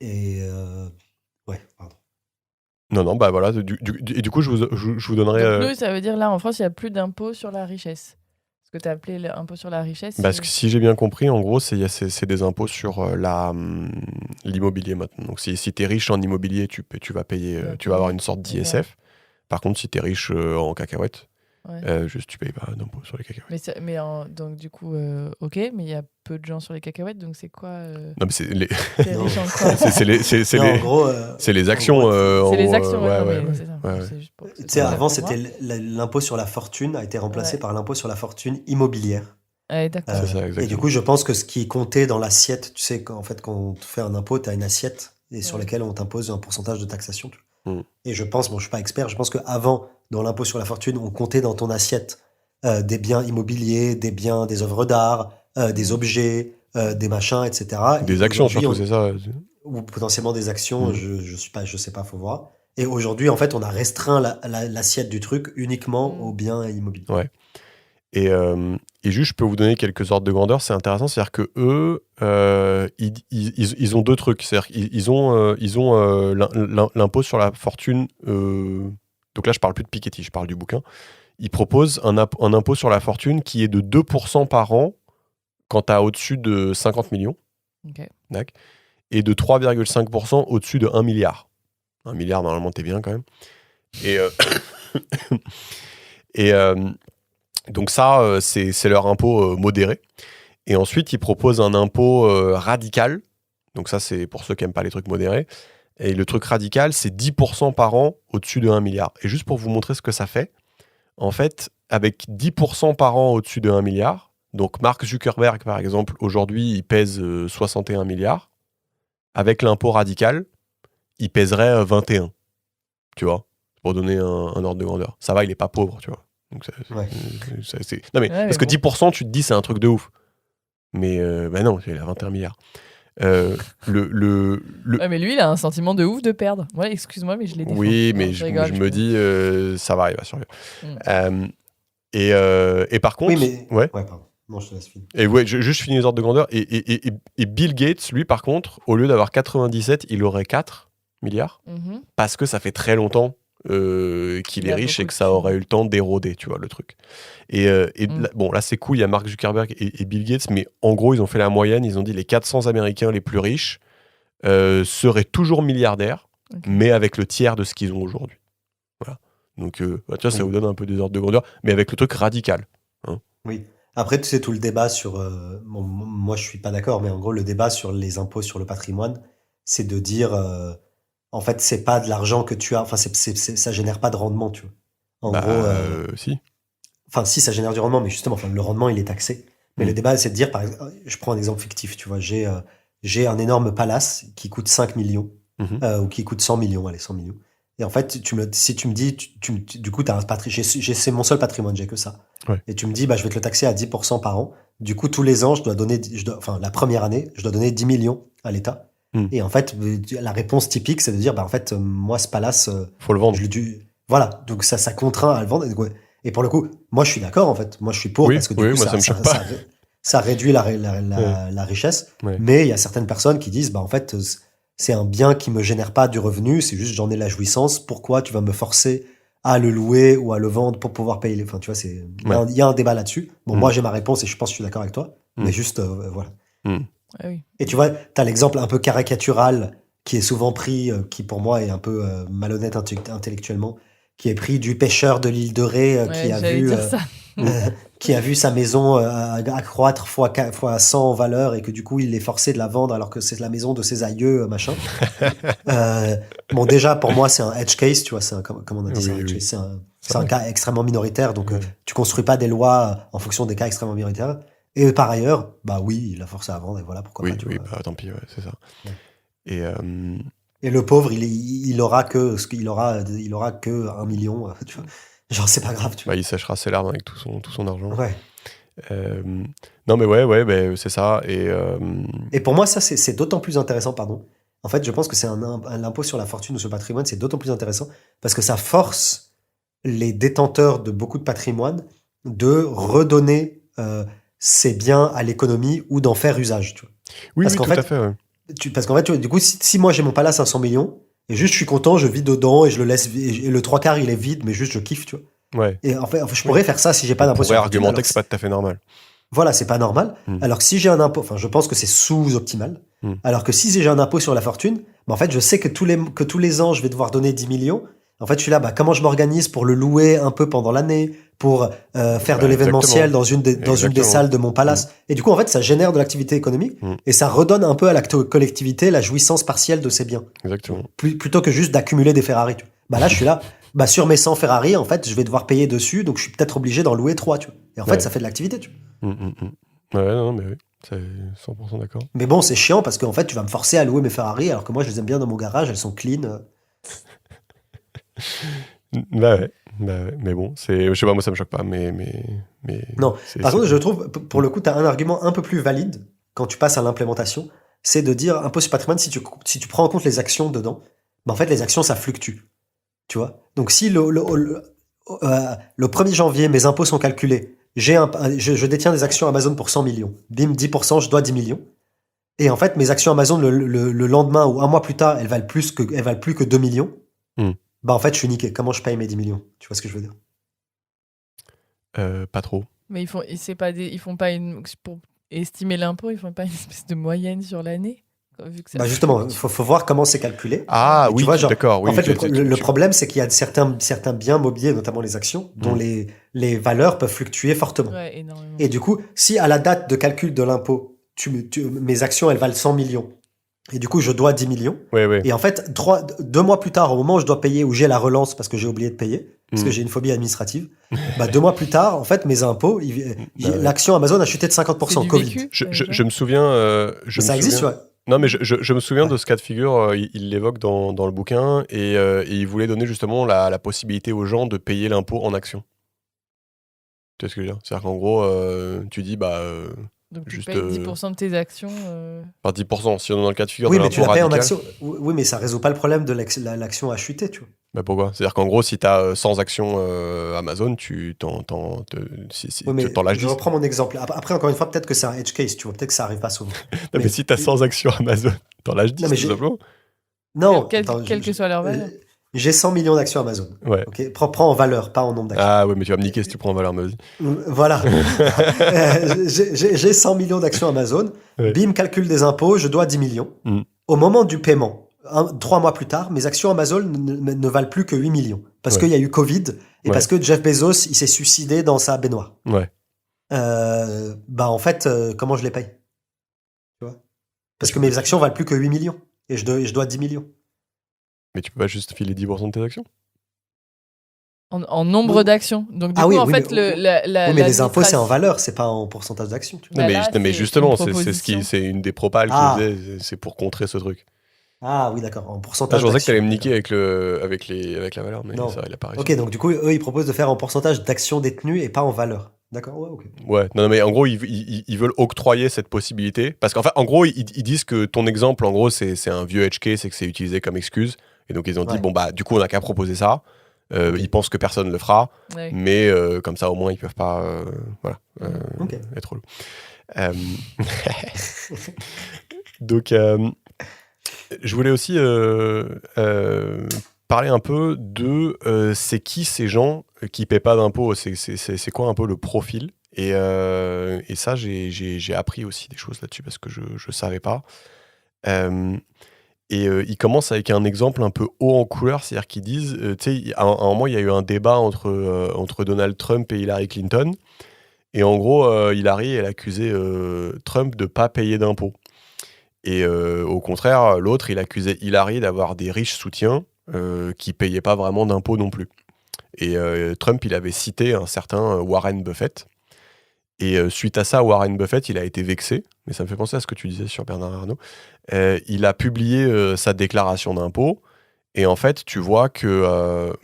Ouais, pardon. Non, bah voilà. Et du coup, je vous donnerai... Donc nous, ça veut dire là, en France, il n'y a plus d'impôt sur la richesse. Ce que tu as appelé l'impôt sur la richesse. Parce que si j'ai bien compris, en gros, c'est des impôts sur l'immobilier maintenant. Donc si tu es riche en immobilier, tu vas payer, tu vas avoir une sorte d'ISF. Par contre, si tu es riche en cacahuètes, juste tu payes pas d'impôt sur les cacahuètes. Donc du coup, ok, mais il y a peu de gens sur les cacahuètes, donc c'est quoi Non, mais c'est les... T'es riche en quoi c'est les actions. C'est les actions, ouais. C'est ça. Ouais. C'est juste pour- Tu sais, avant, c'était l'impôt sur la fortune a été remplacé par l'impôt sur la fortune immobilière. D'accord. C'est ça, exactement. Et du coup, je pense que ce qui est compté dans l'assiette, tu sais, quand on te fait un impôt, tu as une assiette et sur laquelle on t'impose un pourcentage de taxation. Tu vois. Et je pense, bon, je suis pas expert, je pense qu'avant, dans l'impôt sur la fortune, on comptait dans ton assiette des biens immobiliers, des biens, des œuvres d'art, des objets, des machins, etc. Des actions surtout, c'est ça. Ou potentiellement des actions, je sais pas, faut voir. Et aujourd'hui, en fait, on a restreint l'assiette du truc uniquement aux biens immobiliers. Ouais. Et juste, je peux vous donner quelques ordres de grandeur, c'est intéressant, c'est-à-dire que eux, ils ont deux trucs, c'est-à-dire qu'ils ont l'impôt sur la fortune, donc là je parle plus de Piketty, je parle du bouquin, ils proposent un impôt sur la fortune qui est de 2% par an quand tu as au-dessus de 50 millions, et de 3,5% au-dessus de 1 milliard. 1 milliard, normalement, t'es bien quand même. Et donc ça, c'est leur impôt modéré. Et ensuite, ils proposent un impôt radical. Donc ça, c'est pour ceux qui n'aiment pas les trucs modérés. Et le truc radical, c'est 10% par an au-dessus de 1 milliard. Et juste pour vous montrer ce que ça fait, en fait, avec 10% par an au-dessus de 1 milliard, donc Mark Zuckerberg, par exemple, aujourd'hui, il pèse 61 milliards. Avec l'impôt radical, il pèserait 21. Tu vois, pour donner un ordre de grandeur. Ça va, il n'est pas pauvre, tu vois. Donc non, mais parce que 10%, tu te dis, c'est un truc de ouf. Mais non, il a 21 milliards. mais lui, il a un sentiment de ouf de perdre. Ouais, excuse-moi, mais je l'ai dit. Oui, mais je me dis, ça va, il va survivre. Et par contre... Oui, mais... pardon. Non, je te laisse finir. Et je finis les ordres de grandeur. Et Bill Gates, lui, par contre, au lieu d'avoir 97, il aurait 4 milliards. Parce que ça fait très longtemps qu'il est riche et que ça aurait eu le temps d'éroder, tu vois, le truc. Bon, là, c'est cool, il y a Mark Zuckerberg et Bill Gates, mais en gros, ils ont fait la moyenne, ils ont dit les 400 Américains les plus riches seraient toujours milliardaires, mais avec le tiers de ce qu'ils ont aujourd'hui. Voilà. Donc, tu vois, ça vous donne un peu des ordres de grandeur, mais avec le truc radical. Hein. Oui. Après, tu sais, tout le débat sur... bon, moi, je suis pas d'accord, mais en gros, le débat sur les impôts sur le patrimoine, c'est de dire... en fait, c'est pas de l'argent que tu as... Enfin, ça génère pas de rendement, tu vois. En gros... si. Enfin, si, ça génère du rendement, mais justement, le rendement, il est taxé. Mais le débat, c'est de dire, par exemple, je prends un exemple fictif, tu vois, j'ai un énorme palace qui coûte 5 millions, ou qui coûte 100 millions, allez, 100 millions. Et en fait, si tu me dis, du coup, c'est mon seul patrimoine, j'ai que ça. Ouais. Et tu me dis, je vais te le taxer à 10% par an. Du coup, tous les ans, la première année, je dois donner 10 millions à l'État. Et en fait, la réponse typique, c'est de dire, en fait, moi, ce palace, faut le vendre. Voilà. Donc, ça contraint à le vendre. Et pour le coup, moi, je suis d'accord, en fait. Moi, je suis pour, parce que du coup, ça réduit la richesse. Ouais. Mais il y a certaines personnes qui disent, en fait, c'est un bien qui me génère pas du revenu, c'est juste j'en ai la jouissance. Pourquoi tu vas me forcer à le louer ou à le vendre pour pouvoir payer les... Enfin, tu vois, il y a un débat là-dessus. Bon, moi, j'ai ma réponse et je pense que je suis d'accord avec toi. Mais juste, voilà. Ah oui. Et tu vois, t'as l'exemple un peu caricatural qui est souvent pris, qui pour moi est un peu malhonnête intellectuellement, qui est pris du pêcheur de l'île de Ré qui a vu sa maison accroître fois 100 en valeur et que du coup il est forcé de la vendre alors que c'est la maison de ses aïeux, machin. Bon, déjà pour moi c'est un edge case, tu vois, c'est comme on a dit, c'est un cas extrêmement minoritaire, donc tu construis pas des lois en fonction des cas extrêmement minoritaires. Et par ailleurs, oui, il a forcé à vendre et voilà pourquoi pas. Tant pis, c'est ça. Ouais. Et le pauvre, il aura que 1 million, tu vois. Genre, c'est pas grave, tu vois. Il séchera ses larmes avec tout son argent. Ouais. Non, mais ouais, c'est ça. Et pour moi, ça, c'est d'autant plus intéressant, pardon. En fait, je pense que c'est un impôt sur la fortune ou sur le patrimoine, c'est d'autant plus intéressant parce que ça force les détenteurs de beaucoup de patrimoine de redonner ces biens à l'économie ou d'en faire usage, tu vois. Oui, tout à fait, ouais. Parce qu'en fait, tu vois, du coup, si moi j'ai mon palace à 100 millions, et juste je suis content, je vis dedans, et je le laisse, et le 3/4 il est vide, mais juste je kiffe, tu vois. Ouais. Et en fait, je pourrais faire ça si j'ai pas On d'impôt pourrait sur la fortune. argumenter Alors que c'est pas tout à fait normal. voilà, c'est pas normal. Mm. Alors que si j'ai un impôt, enfin, je pense que c'est sous-optimal. Mm. Alors que si j'ai un impôt sur la fortune, bah, en fait, je sais que tous les ans, je vais devoir donner 10 millions. En fait, je suis là, bah, comment je m'organise pour le louer un peu pendant l'année, pour faire de Bah, l'événementiel exactement. dans une des Exactement. salles de mon palace. Et du coup, en fait, ça génère de l'activité économique Mm. et ça redonne un peu à la collectivité la jouissance partielle de ses biens. Exactement. Plutôt que juste d'accumuler des Ferrari. Tu vois. Bah là, je suis là, bah, sur mes 100 Ferrari, en fait, je vais devoir payer dessus, donc je suis peut-être obligé d'en louer 3. Tu vois. Et en fait, Ouais. ça fait de l'activité. Tu vois. Ouais, non, mais oui, c'est 100% d'accord. Mais bon, c'est chiant parce qu'en fait, tu vas me forcer à louer mes Ferrari alors que moi, je les aime bien dans mon garage, elles sont clean. Bah ouais. Mais bon, je sais pas, moi ça me choque pas, mais Non, par c'est- contre, je trouve, pour le coup, tu as un argument un peu plus valide quand tu passes à l'implémentation, c'est de dire impôt sur patrimoine, si tu prends en compte les actions dedans, bah en fait, les actions, ça fluctue. Tu vois. Donc, si le 1er janvier, mes impôts sont calculés, je détiens des actions Amazon pour 100 millions, bim, 10%, je dois 10 millions. Et en fait, mes actions Amazon, le lendemain ou un mois plus tard, elles valent plus que 2 millions. Mm. Bah, en fait, je suis niqué. Comment je paye mes 10 millions? Tu vois ce que je veux dire? pas trop. Mais ils font pas pour estimer l'impôt, ils font pas une espèce de moyenne sur l'année, vu que ça Bah justement, fluctue. faut voir comment c'est calculé. Ah Et tu oui, vois, genre, d'accord. Oui, en fait, tu- le problème, c'est qu'il y a certains biens mobiliers, notamment les actions, dont Mm. les valeurs peuvent fluctuer fortement. Ouais, énormément. Et du coup, si à la date de calcul de l'impôt, mes actions, elles valent 100 millions, et du coup, je dois 10 millions, Ouais. et en fait, 2 mois plus tard, au moment où je dois payer, où j'ai la relance parce que j'ai oublié de payer, parce que Mm. j'ai une phobie administrative, bah 2 mois plus tard, en fait, mes impôts, Bah ouais. l'action Amazon a chuté de 50%, C'est du Covid. vécu, Je me souviens. Je Mais me ça existe, souviens- tu vois. Non, mais je me souviens Ouais. de ce cas de figure, il l'évoque dans le bouquin, et il voulait donner justement la possibilité aux gens de payer l'impôt en action. Tu vois ce que je veux dire? C'est-à-dire qu'en gros, tu dis, Donc tu juste payes 10% de tes actions. par 10%, si on est dans le cas de figure Oui, de mais tu l'impôt la payes en radical, action. Oui, mais ça résout pas le problème de l'action à chuter, tu vois. bah pourquoi? C'est-à-dire qu'en gros, si tu as 100 actions Amazon, tu Oui, mais t'en lâches je 10. reprends mon exemple. Après, encore une fois, peut-être que c'est un edge case, tu vois. Peut-être que ça arrive pas souvent. Non, mais si tu as 100 actions Amazon, t'en lâches 10, Non, mais tout simplement. Non, Quelle attends, que soit leur valeur. j'ai 100 millions d'actions Amazon. Ouais. Ok, prends en valeur, pas en nombre d'actions. Ah ouais, mais tu vas me niquer si tu prends en valeur, mais vas-y. Voilà. J'ai 100 millions d'actions Amazon. Ouais. Bim, calcul des impôts, je dois 10 millions. Mm. Au moment du paiement, 3 mois plus tard, mes actions Amazon ne valent plus que 8 millions. Parce Ouais. qu'il y a eu Covid et Ouais. parce que Jeff Bezos, il s'est suicidé dans sa baignoire. Ouais. En fait, comment je les paye? Tu vois? Parce que mes actions valent plus que 8 millions. Et je dois 10 millions. Mais tu peux pas juste filer 10% de tes actions? En nombre Oui. d'actions. Donc du Ah coup, oui, en oui, fait, mais- Oui, mais les impôts, c'est en valeur, c'est pas en pourcentage d'actions. Tu vois. Bah Non, là, mais c'est justement, une c'est proposition. c'est une des propales Ah. qui disait, c'est pour contrer ce truc. Ah oui, d'accord, en Là, pourcentage je pensais que d'actions. t'allais me niquer d'accord. avec la valeur, mais Non. ça, il a pas réussi. Ok, donc du coup, eux, ils proposent de faire en pourcentage d'actions détenues et pas en valeur. D'accord, ouais, ok. Ouais, non, mais en gros, ils veulent octroyer cette possibilité. Parce qu'en fait, en gros, ils disent que ton exemple, en gros, c'est un vieux edge case et que c'est utilisé comme excuse. Et donc, ils ont dit, Ouais. bon, bah, du coup, on n'a qu'à proposer ça. Ok. Ils pensent que personne ne le fera. Ouais. Mais comme ça, au moins, ils peuvent pas Ok. être relou. Euh, Donc, je voulais aussi parler un peu de c'est qui ces gens qui paient pas d'impôts, c'est quoi un peu le profil, et ça j'ai appris aussi des choses là-dessus parce que je savais pas. Ils commencent avec un exemple un peu haut en couleur, c'est-à-dire qu'ils disent, tu sais, à un moment il y a eu un débat entre Donald Trump et Hillary Clinton, et en gros Hillary elle accusait Trump de pas payer d'impôts. Et au contraire, l'autre, il accusait Hillary d'avoir des riches soutiens qui payaient pas vraiment d'impôts non plus. Et Trump, il avait cité un certain Warren Buffett. Et suite à ça, Warren Buffett, il a été vexé. Mais ça me fait penser à ce que tu disais sur Bernard Arnault. Il a publié sa déclaration d'impôt. Et en fait, tu vois que,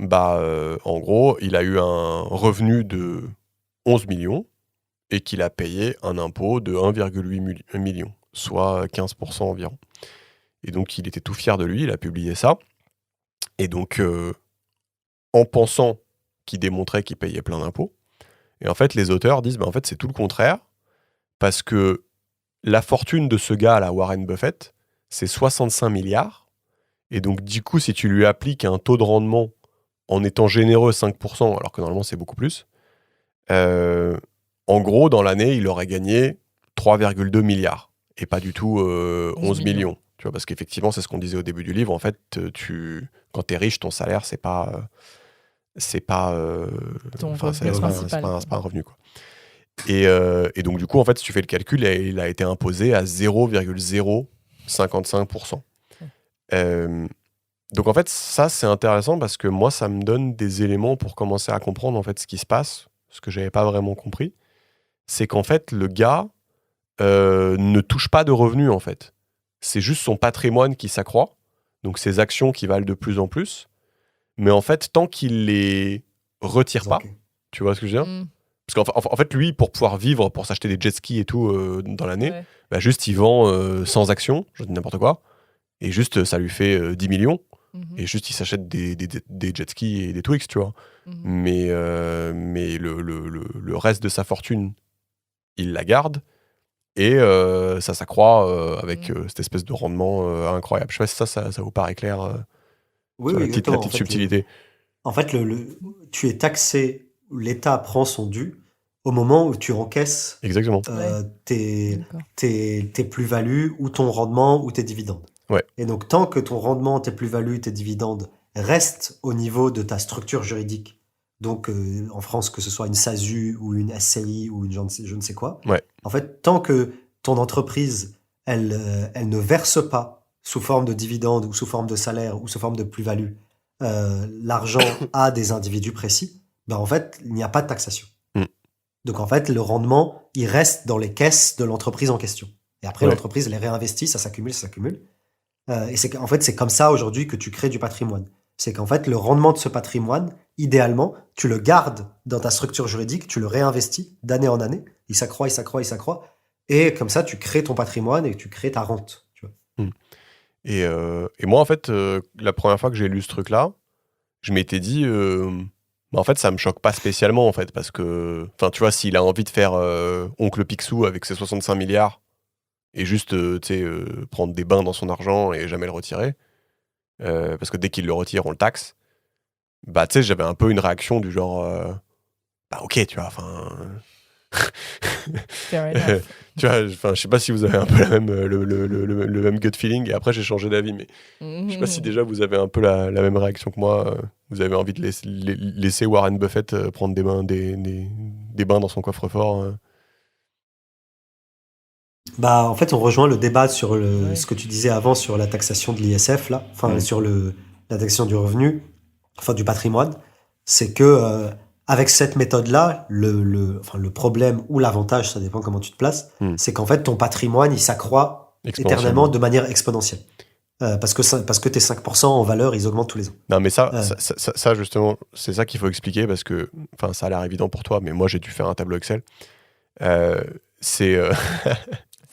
en gros, il a eu un revenu de 11 millions et qu'il a payé un impôt de 1,8 million, soit 15% environ. Et donc, il était tout fier de lui, il a publié ça. Et donc, en pensant qu'il démontrait qu'il payait plein d'impôts. Et en fait, les auteurs disent, en fait, c'est tout le contraire, parce que la fortune de ce gars-là, Warren Buffett, c'est 65 milliards. Et donc, du coup, si tu lui appliques un taux de rendement en étant généreux 5%, alors que normalement c'est beaucoup plus, en gros, dans l'année, il aurait gagné 3,2 milliards et pas du tout 11 millions. Tu vois, parce qu'effectivement, c'est ce qu'on disait au début du livre. En fait, quand tu es riche, ton salaire, c'est pas Ton enfin, revenu principal. c'est pas un revenu, quoi. Et donc, du coup, en fait, si tu fais le calcul, il a été imposé à 0,055%. Donc, en fait, ça, c'est intéressant parce que moi, ça me donne des éléments pour commencer à comprendre en fait ce qui se passe, ce que j'avais pas vraiment compris. C'est qu'en fait, le gars ne touche pas de revenus, en fait. C'est juste son patrimoine qui s'accroît, donc ses actions qui valent de plus en plus. Mais en fait, tant qu'il les retire pas, tu vois ce que je veux dire ? Parce qu'en fait, lui, pour pouvoir vivre, pour s'acheter des jet skis et tout dans l'année, bah juste, il vend 100 actions, je dis n'importe quoi, et juste, ça lui fait 10 millions. Et juste, il s'achète des jet skis et des Twix, tu vois. Mais le reste de sa fortune, il la garde. Et ça s'accroît avec cette espèce de rendement incroyable. Je sais pas si ça vous paraît clair, Oui, sur oui, la petite exactement. En fait, subtilité. En fait, tu es taxé, l'État prend son dû au moment où tu encaisses Exactement. tes D'accord. plus-values ou ton rendement ou tes dividendes. Ouais. Et donc, tant que ton rendement, tes plus-values, tes dividendes restent au niveau de ta structure juridique, donc en France, que ce soit une SASU ou une SCI ou je ne sais quoi, Ouais. en fait, tant que ton entreprise, elle ne verse pas sous forme de dividendes ou sous forme de salaire ou sous forme de plus-value l'argent à des individus précis, ben en fait, il n'y a pas de taxation. Donc en fait, le rendement, il reste dans les caisses de l'entreprise en question. Et après, l'entreprise les réinvestit, ça s'accumule, ça s'accumule. Et en fait, c'est comme ça aujourd'hui que tu crées du patrimoine. C'est qu'en fait, le rendement de ce patrimoine, idéalement, tu le gardes dans ta structure juridique, tu le réinvestis d'année en année, il s'accroît, il s'accroît, il s'accroît. Et comme ça, tu crées ton patrimoine et tu crées ta rente. Tu vois. Et moi, en fait, la première fois que j'ai lu ce truc-là, je m'étais dit, en fait, ça me choque pas spécialement, en fait, parce que, enfin, tu vois, s'il a envie de faire Oncle Picsou avec ses 65 milliards et juste, tu sais, prendre des bains dans son argent et jamais le retirer, parce que dès qu'il le retire, on le taxe, bah, tu sais, j'avais un peu une réaction du genre, bah, ok, tu vois, enfin... Fair enough. Tu vois, je sais pas si vous avez un peu le même gut feeling, et après j'ai changé d'avis, mais je sais pas si déjà vous avez un peu la même réaction que moi. Vous avez envie de laisser Warren Buffett prendre des bains dans son coffre-fort. Bah, en fait, on rejoint le débat sur ce que tu disais avant sur la taxation de l'ISF, là, enfin, sur la taxation du revenu, enfin, du patrimoine. C'est que, avec cette méthode-là, le problème ou l'avantage, ça dépend comment tu te places, c'est qu'en fait, ton patrimoine, il s'accroît éternellement de manière exponentielle. Parce que tes 5% en valeur, ils augmentent tous les ans. Non, mais ça justement, c'est ça qu'il faut expliquer, parce que, enfin, ça a l'air évident pour toi, mais moi, j'ai dû faire un tableau Excel. C'est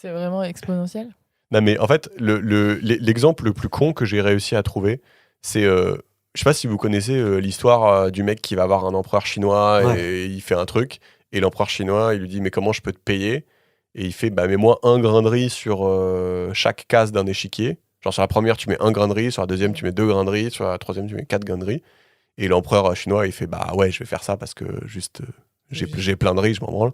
vraiment exponentiel. Non, mais en fait, l'exemple le plus con que j'ai réussi à trouver, c'est... je sais pas si vous connaissez l'histoire du mec qui va voir un empereur chinois et il fait un truc, et l'empereur chinois, il lui dit « Mais comment je peux te payer ?» Et il fait « Bah, mets-moi un grain de riz sur chaque case d'un échiquier. Genre, sur la première, tu mets un grain de riz, sur la deuxième, tu mets 2 grains de riz, sur la troisième, tu mets 4 grains de riz. » Et l'empereur chinois, il fait « Bah ouais, je vais faire ça parce que juste, j'ai plein de riz, je m'en branle. »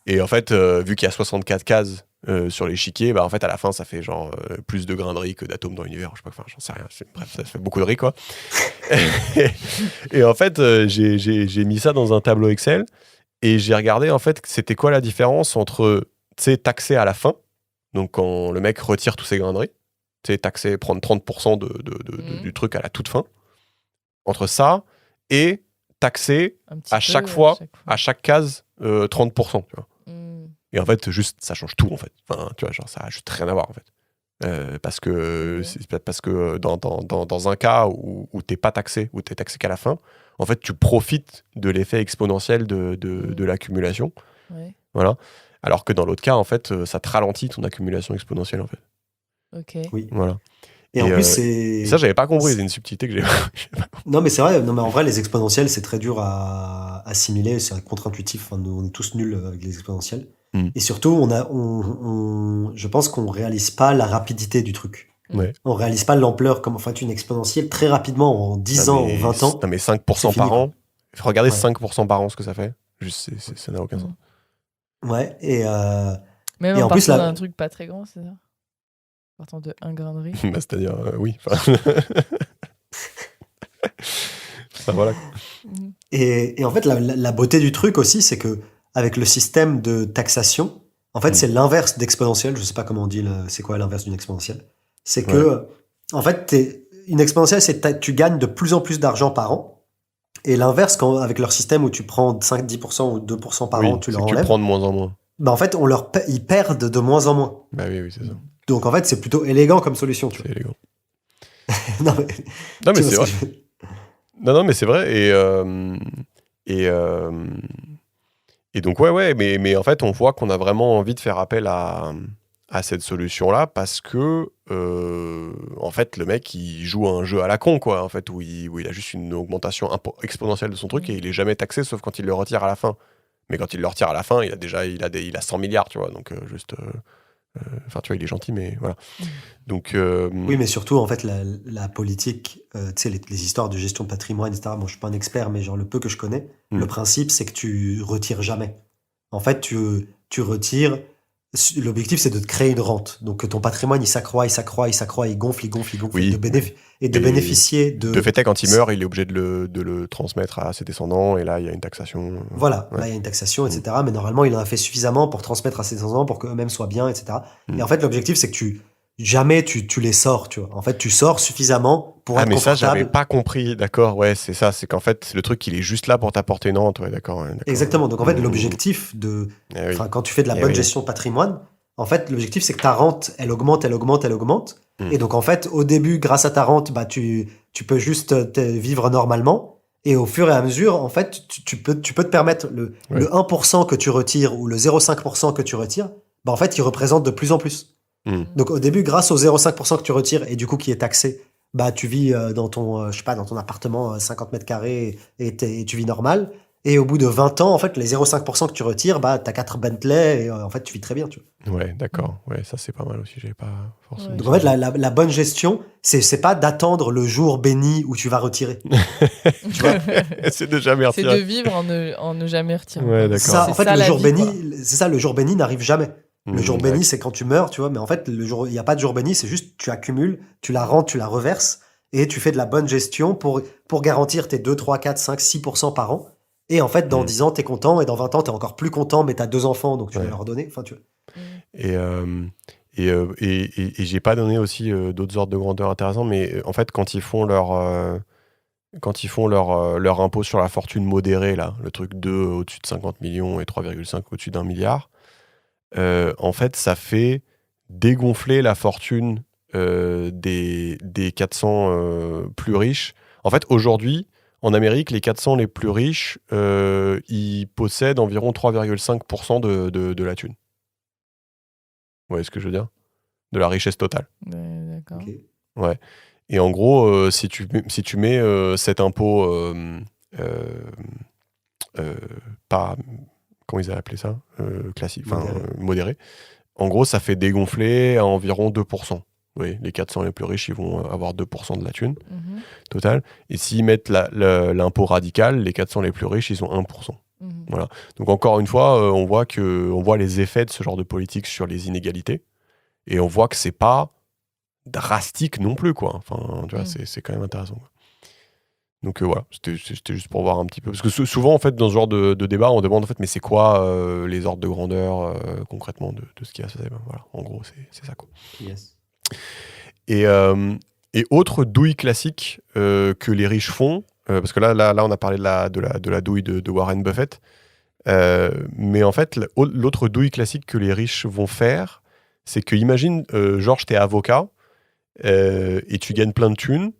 Et en fait, vu qu'il y a 64 cases sur l'échiquier, bah en fait, à la fin, ça fait genre plus de grains de riz que d'atomes dans l'univers. Je sais pas, enfin, j'en sais rien. Bref, ça fait beaucoup de riz, quoi. Et en fait, j'ai mis ça dans un tableau Excel et j'ai regardé, en fait, c'était quoi la différence entre, tu sais, taxer à la fin, donc quand le mec retire tous ses grains de riz, tu sais, taxer, prendre 30% du truc à la toute fin, entre ça et taxer à chaque fois, à chaque case, 30%, tu vois. Et en fait, juste, ça change tout, en fait. Enfin, tu vois, genre, ça a juste rien à voir, en fait. Parce que dans un cas où t'es pas taxé, où t'es taxé qu'à la fin, en fait, tu profites de l'effet exponentiel de l'accumulation. Ouais. Voilà. Alors que dans l'autre cas, en fait, ça te ralentit ton accumulation exponentielle, en fait. Ok. Oui. Voilà. Et en plus, c'est... Ça, j'avais pas compris. C'est une subtilité que j'ai Non, mais c'est vrai. Non, mais en vrai, les exponentielles, c'est très dur à assimiler. C'est contre-intuitif. Enfin, on est tous nuls avec les exponentielles. Et surtout, je pense qu'on réalise pas la rapidité du truc. Ouais. On réalise pas l'ampleur comme enfin une exponentielle très rapidement en 10 ans, en 20 ans. Non, mais 5% c'est par fini, an. Regardez Ouais. 5% par an, ce que ça fait. Juste, ça n'a aucun sens. Ouais, Même Et en en plus, partant là- d'un truc pas très grand, c'est ça? En partant de 1 grain de riz. Bah, c'est-à-dire, oui. Enfin, enfin, voilà. Mhm. Et en fait, la beauté du truc aussi, c'est que avec le système de taxation, en fait, c'est l'inverse d'exponentielle. Je sais pas comment on dit, c'est quoi l'inverse d'une exponentielle. C'est que, en fait, une exponentielle, tu gagnes de plus en plus d'argent par an. Et l'inverse, avec leur système où tu prends 5, 10% ou 2% par Oui, an, tu c'est leur que tu le enlèves, prends de moins en moins. bah en fait, ils perdent de moins en moins. Bah oui, c'est ça. Donc en fait, c'est plutôt élégant comme solution, tu C'est élégant. vois. Non, mais, Non, mais tu vois c'est ce que vrai. je veux dire. Non, mais c'est vrai. Et, et donc, ouais, mais en fait, on voit qu'on a vraiment envie de faire appel à cette solution-là parce que, en fait, le mec, il joue à un jeu à la con, quoi, en fait, où il a juste une augmentation exponentielle de son truc et il est jamais taxé sauf quand il le retire à la fin. Mais quand il le retire à la fin, il a 100 milliards, tu vois, donc enfin, tu vois, il est gentil, mais voilà. Donc, Oui, mais surtout, en fait, la politique, tu sais, les histoires de gestion de patrimoine, etc. Bon, je suis pas un expert, mais genre le peu que je connais, le principe, c'est que tu retires jamais. En fait, tu retires. L'objectif, c'est de te créer une rente. Donc, que ton patrimoine, il s'accroît, il gonfle, Oui. et de bénéficier de. de fait, quand il meurt, il est obligé de le transmettre à ses descendants, et là, il y a une taxation. Voilà, Ouais. là, il y a une taxation, etc. Mais normalement, il en a fait suffisamment pour transmettre à ses enfants, pour qu'eux-mêmes soient bien, etc. Et en fait, l'objectif, c'est que jamais tu les sors, tu vois. En fait, tu sors suffisamment pour être mais ça, j'avais confortable. pas compris, d'accord, ouais, c'est ça, c'est qu'en fait, le truc, il est juste là pour t'apporter une rente, ouais, d'accord. Exactement. Donc, en fait, l'objectif Eh oui. quand tu fais de la Eh bonne oui. gestion de patrimoine, en fait, l'objectif, c'est que ta rente, elle augmente, elle augmente, elle augmente. Et donc, en fait, au début, grâce à ta rente, bah, tu peux juste vivre normalement. Et au fur et à mesure, en fait, tu peux te permettre le 1% que tu retires ou le 0,5% que tu retires, bah, en fait, il représente de plus en plus. Donc, au début, grâce au 0,5% que tu retires et du coup, qui est taxé, bah, tu vis dans ton, je sais pas, dans ton appartement 50 mètres carrés et tu vis normal. Et au bout de 20 ans, en fait, les 0,5% que tu retires, bah, t'as 4 Bentley et en fait, tu vis très bien, tu vois. Ouais, d'accord. Ouais, ça, c'est pas mal aussi. J'avais pas forcément. Ouais. Donc, en fait, la bonne gestion, c'est pas d'attendre le jour béni où tu vas retirer. Tu vois. c'est de jamais C'est de retirer. vivre en ne jamais retirer. Ouais, quoi. d'accord. C'est ça, C'est en fait, ça, le la jour vie, béni, quoi. c'est ça, le jour béni n'arrive jamais. Le jour béni, ouais. c'est quand tu meurs, tu vois, mais en fait, il n'y a pas de jour béni, c'est juste tu accumules, tu la rentes, tu la reverses, et tu fais de la bonne gestion pour garantir tes 2, 3, 4, 5, 6% par an. Et en fait, dans 10 ans, tu es content, et dans 20 ans, tu es encore plus content, mais tu as 2 enfants, donc tu vas leur donner. Enfin, tu vois. Et j'ai pas donné aussi d'autres ordres de grandeur intéressants, mais en fait, quand ils font leur impôt sur la fortune modérée, là, le truc 2 au-dessus de 50 millions et 3,5 au-dessus d'1 milliard, en fait, ça fait dégonfler la fortune des 400 plus riches. En fait, aujourd'hui, en Amérique, les 400 les plus riches, ils possèdent environ 3,5% de la thune. Vous voyez ce que je veux dire ? De la richesse totale. Ouais, d'accord. Ok. Ouais. Et en gros, si tu mets cet impôt pas... Comment ils avaient appelé ça classique, modéré. En gros, ça fait dégonfler à environ 2%. Oui, les 400 les plus riches, ils vont avoir 2% de la thune totale. Et s'ils mettent l'impôt radical, les 400 les plus riches, ils ont 1%. Voilà. Donc encore une fois, on voit les effets de ce genre de politique sur les inégalités. Et on voit que c'est pas drastique non plus, quoi. Enfin, tu vois, c'est quand même intéressant, quoi. Donc voilà, c'était juste pour voir un petit peu. Parce que souvent, en fait, dans ce genre de débat, on demande, en fait, mais c'est quoi les ordres de grandeur concrètement de ce qu'il y a. Voilà, en gros, c'est ça, quoi. Yes. Et autre douille classique que les riches font, parce que là, on a parlé de la douille de Warren Buffett, mais en fait, l'autre douille classique que les riches vont faire, c'est que, imagine, Georges, t'es avocat et tu gagnes plein de thunes,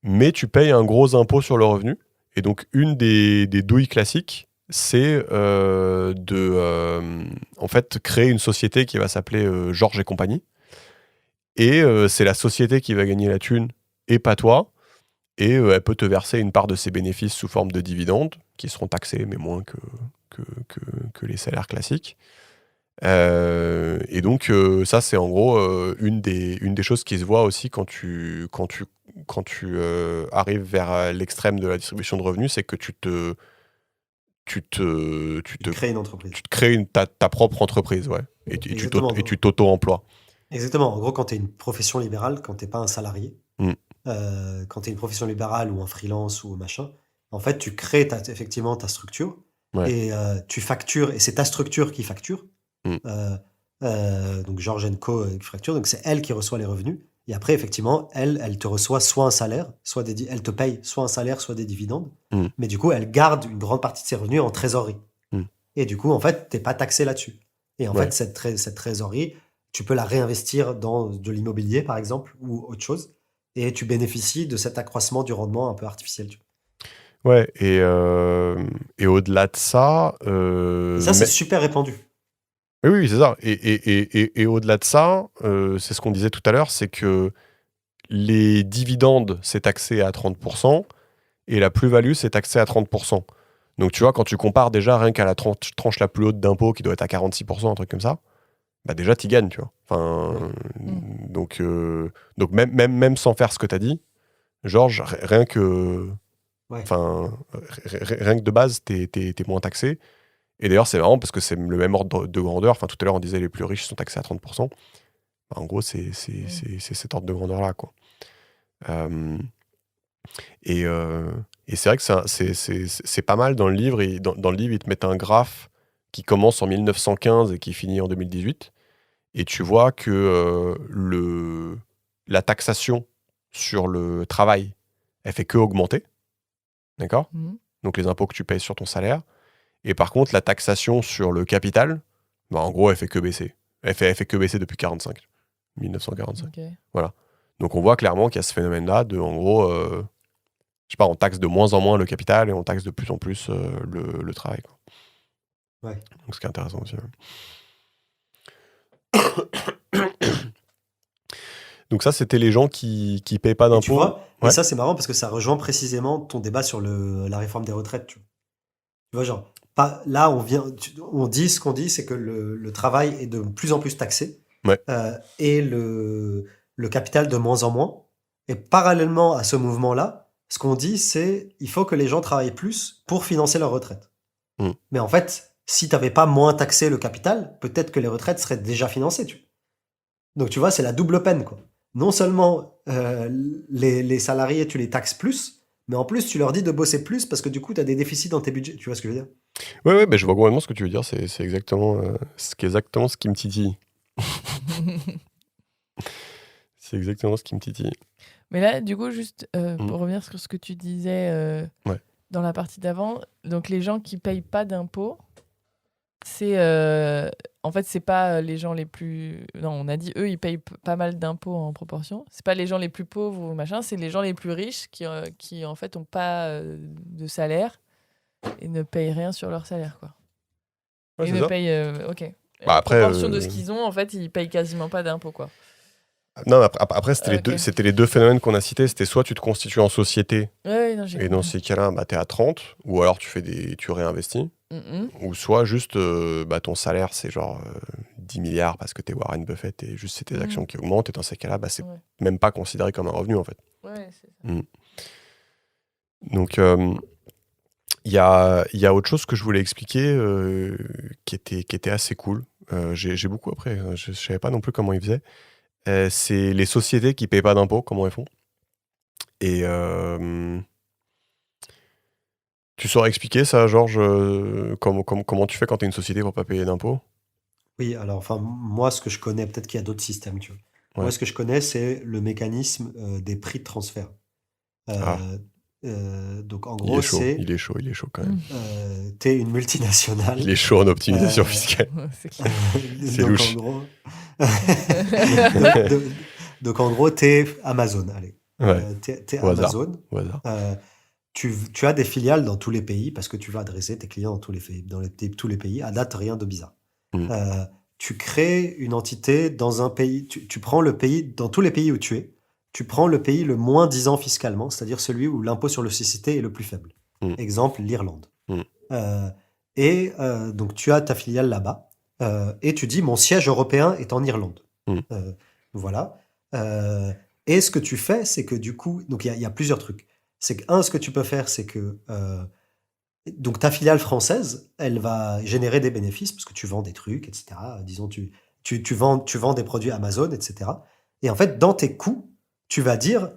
mais tu payes un gros impôt sur le revenu. Et donc, une des douilles classiques, c'est en fait, créer une société qui va s'appeler Georges et compagnie. Et c'est la société qui va gagner la thune et pas toi. Et elle peut te verser une part de ses bénéfices sous forme de dividendes, qui seront taxés, mais moins que les salaires classiques. Et donc, ça, c'est en gros une des choses qui se voit aussi quand tu arrives vers l'extrême de la distribution de revenus, c'est que tu te Créer une entreprise. crées ta propre entreprise, ouais. Et tu Exactement. t'auto-emploies. Exactement. En gros, quand tu es une profession libérale, quand tu n'es pas un salarié, Mm. quand tu es une profession libérale ou un freelance ou machin, en fait, tu crées effectivement ta structure Ouais. et tu factures, et c'est ta structure qui facture. Mm. Donc, George Co qui facture, donc c'est elle qui reçoit les revenus. Et après, effectivement, elle te reçoit soit un salaire, elle te paye soit un salaire, soit des dividendes. Mm. Mais du coup, elle garde une grande partie de ses revenus en trésorerie. Mm. Et du coup, en fait, tu n'es pas taxé là-dessus. Et en Ouais. fait, cette trésorerie, tu peux la réinvestir dans de l'immobilier, par exemple, ou autre chose. Et tu bénéficies de cet accroissement du rendement un peu artificiel. Ouais, et au-delà de ça... Et ça, c'est super répandu. Oui, c'est ça. Et au-delà de ça, c'est ce qu'on disait tout à l'heure, c'est que les dividendes, c'est taxé à 30%, et la plus-value, c'est taxé à 30%. Donc, tu vois, quand tu compares déjà rien qu'à la tranche la plus haute d'impôt, qui doit être à 46%, un truc comme ça, bah déjà, tu gagnes, tu vois. Enfin, donc même sans faire ce que tu as dit, Georges, rien que... Ouais. Enfin, rien que de base, t'es moins taxé. Et d'ailleurs, c'est marrant parce que c'est le même ordre de grandeur. Enfin, tout à l'heure, on disait les plus riches sont taxés à 30%. Bah, en gros, c'est cet ordre de grandeur-là, quoi. Et c'est vrai que c'est pas mal dans le livre. Dans le livre, ils te mettent un graphe qui commence en 1915 et qui finit en 2018. Et tu vois que la taxation sur le travail, elle fait que augmenter. D'accord ? Donc, les impôts que tu payes sur ton salaire. Et par contre, la taxation sur le capital, bah, en gros, elle fait que baisser. Elle fait que baisser depuis 1945. Okay. Voilà. Donc on voit clairement qu'il y a ce phénomène-là de, en gros, je sais pas, on taxe de moins en moins le capital et on taxe de plus en plus le travail, quoi. Ouais. Donc ce qui est intéressant aussi. Donc ça, c'était les gens qui payent pas d'impôts. Tu vois, ouais. Et ça, c'est marrant parce que ça rejoint précisément ton débat sur la réforme des retraites. Tu vois, genre, là, on dit ce qu'on dit, c'est que le travail est de plus en plus taxé. Ouais. Et le capital de moins en moins. Et parallèlement à ce mouvement-là, ce qu'on dit, c'est il faut que les gens travaillent plus pour financer leur retraite. Mais en fait, si tu n'avais pas moins taxé le capital, peut-être que les retraites seraient déjà financées. Donc tu vois, c'est la double peine, quoi. Non seulement les salariés, tu les taxes plus, mais en plus, tu leur dis de bosser plus parce que du coup, tu as des déficits dans tes budgets. Tu vois ce que je veux dire ? Ouais, bah, je vois complètement ce que tu veux dire. C'est exactement ce qui me titille. C'est exactement ce qui me titille. Mais là, du coup, juste pour revenir sur ce que tu disais dans la partie d'avant, donc les gens qui payent pas d'impôts, c'est en fait, c'est pas les gens les plus... Non, on a dit, eux, ils payent pas mal d'impôts en proportion. C'est pas les gens les plus pauvres ou machin, c'est les gens les plus riches qui en fait, ont pas de salaire et ne payent rien sur leur salaire, quoi. Ouais, ils c'est ne ça. payent... ok. Bah, en après, proportion de ce qu'ils ont, en fait, ils payent quasiment pas d'impôts, quoi. Non, après c'était les deux phénomènes qu'on a cités. C'était soit tu te constitues en société, Ouais, non, j'ai et dans compris. ces cas-là, bah, tu es à 30, ou alors tu réinvestis. Ou soit juste ton salaire, c'est genre 10 milliards parce que tu es Warren Buffett et juste c'est tes actions qui augmentent. Et dans ces cas-là, bah, c'est même pas considéré comme un revenu, en fait. Ouais, c'est ça. Donc, il y a autre chose que je voulais expliquer qui était assez cool. J'ai beaucoup après, je savais pas non plus comment ils faisaient. C'est les sociétés qui payent pas d'impôts, comment elles font. Et tu saurais expliquer ça, Georges, comment tu fais quand tu es une société pour pas payer d'impôts ? Oui, alors, enfin, moi, ce que je connais, peut-être qu'il y a d'autres systèmes, tu vois. Ouais. Moi, ce que je connais, c'est le mécanisme des prix de transfert. Donc, en gros, il est chaud quand même. tu es une multinationale. Il est chaud en optimisation fiscale. C'est clair. C'est louche. Donc, en gros, tu es Amazon. Allez. Ouais. T'es Au hasard. Amazon. Au hasard. Tu as des filiales dans tous les pays parce que tu vas adresser tes clients dans tous les pays. À date, rien de bizarre. Tu crées une entité dans un pays. Tu prends le pays, dans tous les pays où tu es, tu prends le pays le moins disant fiscalement, c'est-à-dire celui où l'impôt sur les sociétés est le plus faible. Exemple, l'Irlande. Donc, tu as ta filiale là-bas. et tu dis mon siège européen est en Irlande. Mm. Voilà. Et ce que tu fais, c'est que du coup, donc il y a plusieurs trucs. C'est que, ce que tu peux faire, c'est que donc ta filiale française, elle va générer des bénéfices parce que tu vends des trucs, etc. Disons, tu vends des produits Amazon, etc. Et en fait, dans tes coûts, tu vas dire,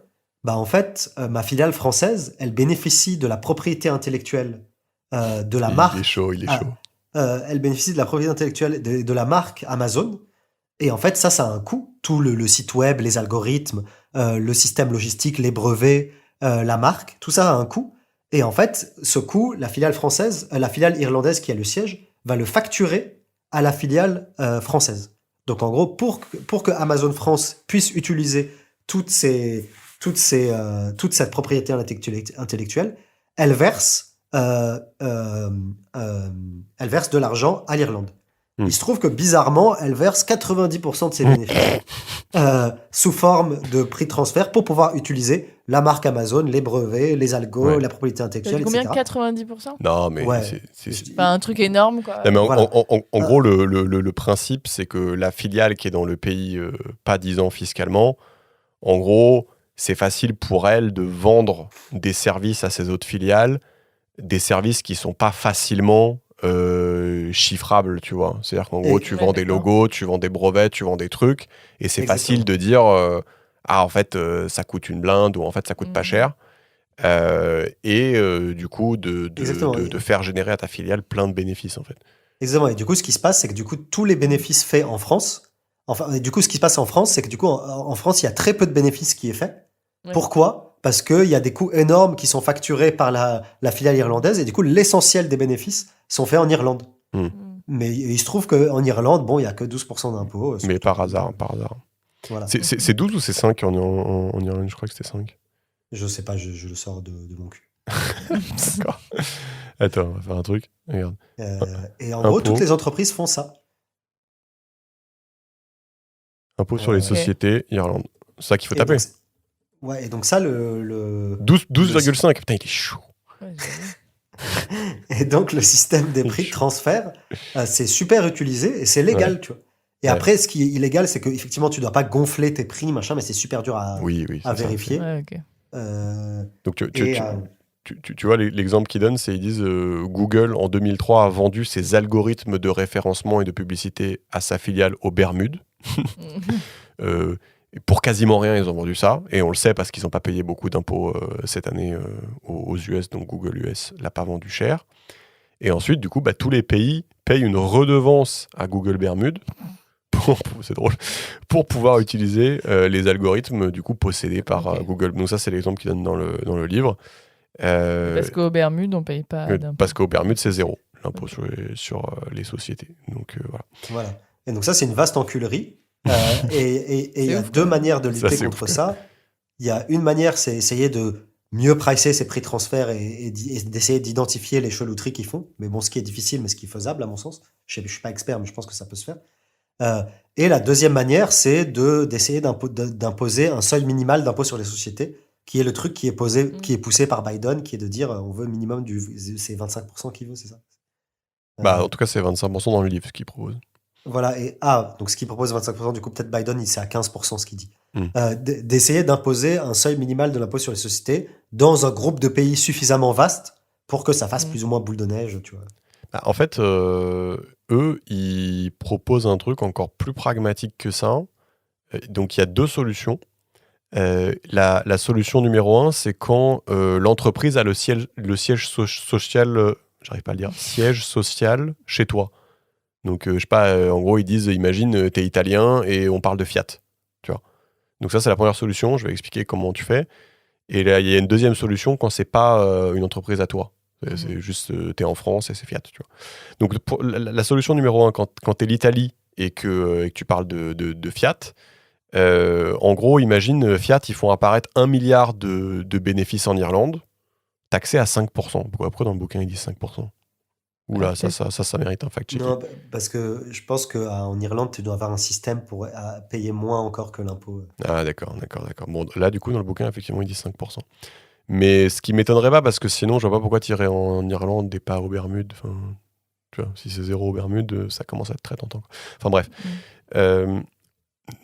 bah en fait, ma filiale française, elle bénéficie de la propriété intellectuelle de la Il est marque. chaud, il est chaud. Elle bénéficie de la propriété intellectuelle de la marque Amazon. Et en fait, ça a un coût. Tout le site web, les algorithmes, le système logistique, les brevets, la marque, tout ça a un coût. Et en fait, ce coût, la filiale française, la filiale irlandaise qui a le siège, va le facturer à la filiale française. Donc en gros, pour que Amazon France puisse utiliser toute cette propriété intellectuelle, elle verse de l'argent à l'Irlande. Il se trouve que bizarrement, elle verse 90% de ses bénéfices sous forme de prix de transfert pour pouvoir utiliser la marque Amazon, les brevets, les algos, la propriété intellectuelle, combien, etc. 90%? Non, mais c'est pas un truc énorme, quoi. Non, mais Voilà. en gros, le principe, c'est que la filiale qui est dans le pays pas disant fiscalement, en gros, c'est facile pour elle de vendre des services à ses autres filiales, des services qui sont pas facilement chiffrables, tu vois. C'est-à-dire qu'en gros, tu vends des logos, tu vends des brevets, tu vends des trucs, et c'est facile de dire en fait, ça coûte une blinde, ou en fait, ça coûte pas cher. Du coup, de faire générer à ta filiale plein de bénéfices, en fait. Exactement. Et du coup, ce qui se passe, c'est que du coup, tous les bénéfices faits en France, du coup, ce qui se passe en France, c'est que du coup, en France, il y a très peu de bénéfices qui est fait. Ouais. Pourquoi ? Parce qu'il y a des coûts énormes qui sont facturés par la filiale irlandaise, et du coup, l'essentiel des bénéfices sont faits en Irlande. Mais il se trouve qu'en Irlande, bon, il n'y a que 12% d'impôts. Mais par hasard. Voilà. C'est 12 ou c'est 5 en Irlande ? Je crois que c'était 5. Je sais pas, je le sors de mon cul. D'accord. Attends, on va faire un truc. Regarde. Et en gros, toutes les entreprises font ça. Impôt sur les sociétés, Irlande. C'est ça qu'il faut taper. Ouais, et donc ça, le 12,5. Putain, il est chaud. Et donc, le système des prix de transfert, c'est super utilisé et c'est légal, tu vois. Et après, ce qui est illégal, c'est qu'effectivement, tu dois pas gonfler tes prix, machin, mais c'est super dur à vérifier. Donc, tu vois, l'exemple qu'ils donnent, c'est ils disent Google, en 2003, a vendu ses algorithmes de référencement et de publicité à sa filiale aux Bermudes. Pour quasiment rien, ils ont vendu ça. Et on le sait parce qu'ils n'ont pas payé beaucoup d'impôts cette année aux US. Donc Google US l'a pas vendu cher. Et ensuite, du coup, tous les pays payent une redevance à Google Bermudes. C'est drôle. Pour pouvoir utiliser les algorithmes du coup possédés par Google. Donc ça, c'est l'exemple qu'ils donnent dans le livre. Parce qu'aux Bermudes, on ne paye pas d'impôts. Parce qu'aux Bermudes, c'est zéro, l'impôt sur les sociétés. Donc voilà. Et donc ça, c'est une vaste enculerie. Et il y a deux manières de lutter contre ça. Il y a une manière, c'est essayer de mieux pricer ces prix de transfert et d'essayer d'identifier les chelouteries qu'ils font. Mais bon, ce qui est difficile, mais ce qui est faisable, à mon sens. Je ne suis pas expert, mais je pense que ça peut se faire. Et la deuxième manière, c'est d'essayer d'imposer un seuil minimal d'impôt sur les sociétés, qui est le truc qui est poussé par Biden, qui est de dire on veut minimum c'est 25% qu'il veut, c'est ça en tout cas, c'est 25% dans le livre ce qu'il propose. Voilà, et donc ce qu'il propose 25%, du coup peut-être Biden, c'est à 15% ce qu'il dit. D'essayer d'imposer un seuil minimal de l'impôt sur les sociétés dans un groupe de pays suffisamment vaste pour que ça fasse plus ou moins boule de neige, tu vois. En fait, eux, ils proposent un truc encore plus pragmatique que ça. Donc il y a deux solutions. La solution numéro 1, c'est quand l'entreprise a le siège social, j'arrive pas à le dire, siège social chez toi. Donc, je sais pas, en gros, ils disent, imagine, t'es italien et on parle de Fiat, tu vois. Donc ça, c'est la première solution. Je vais expliquer comment tu fais. Et là, il y a une deuxième solution quand c'est pas une entreprise à toi. C'est juste, t'es en France et c'est Fiat, tu vois. Donc, la solution numéro 1, quand t'es l'Italie et que tu parles de Fiat, en gros, imagine, Fiat, ils font apparaître 1 milliard de bénéfices en Irlande, taxé à 5%. Pourquoi dans le bouquin, ils disent 5%? Oula, ça mérite un fact-checking. Non, parce que je pense qu'en Irlande, tu dois avoir un système pour payer moins encore que l'impôt. Ah, d'accord. Bon, là, du coup, dans le bouquin, effectivement, ils disent 5%. Mais ce qui m'étonnerait pas, parce que sinon, je vois pas pourquoi tu irais en Irlande et pas aux Bermudes. Tu vois, si c'est 0 aux Bermudes, ça commence à être très tentant. Enfin bref, euh,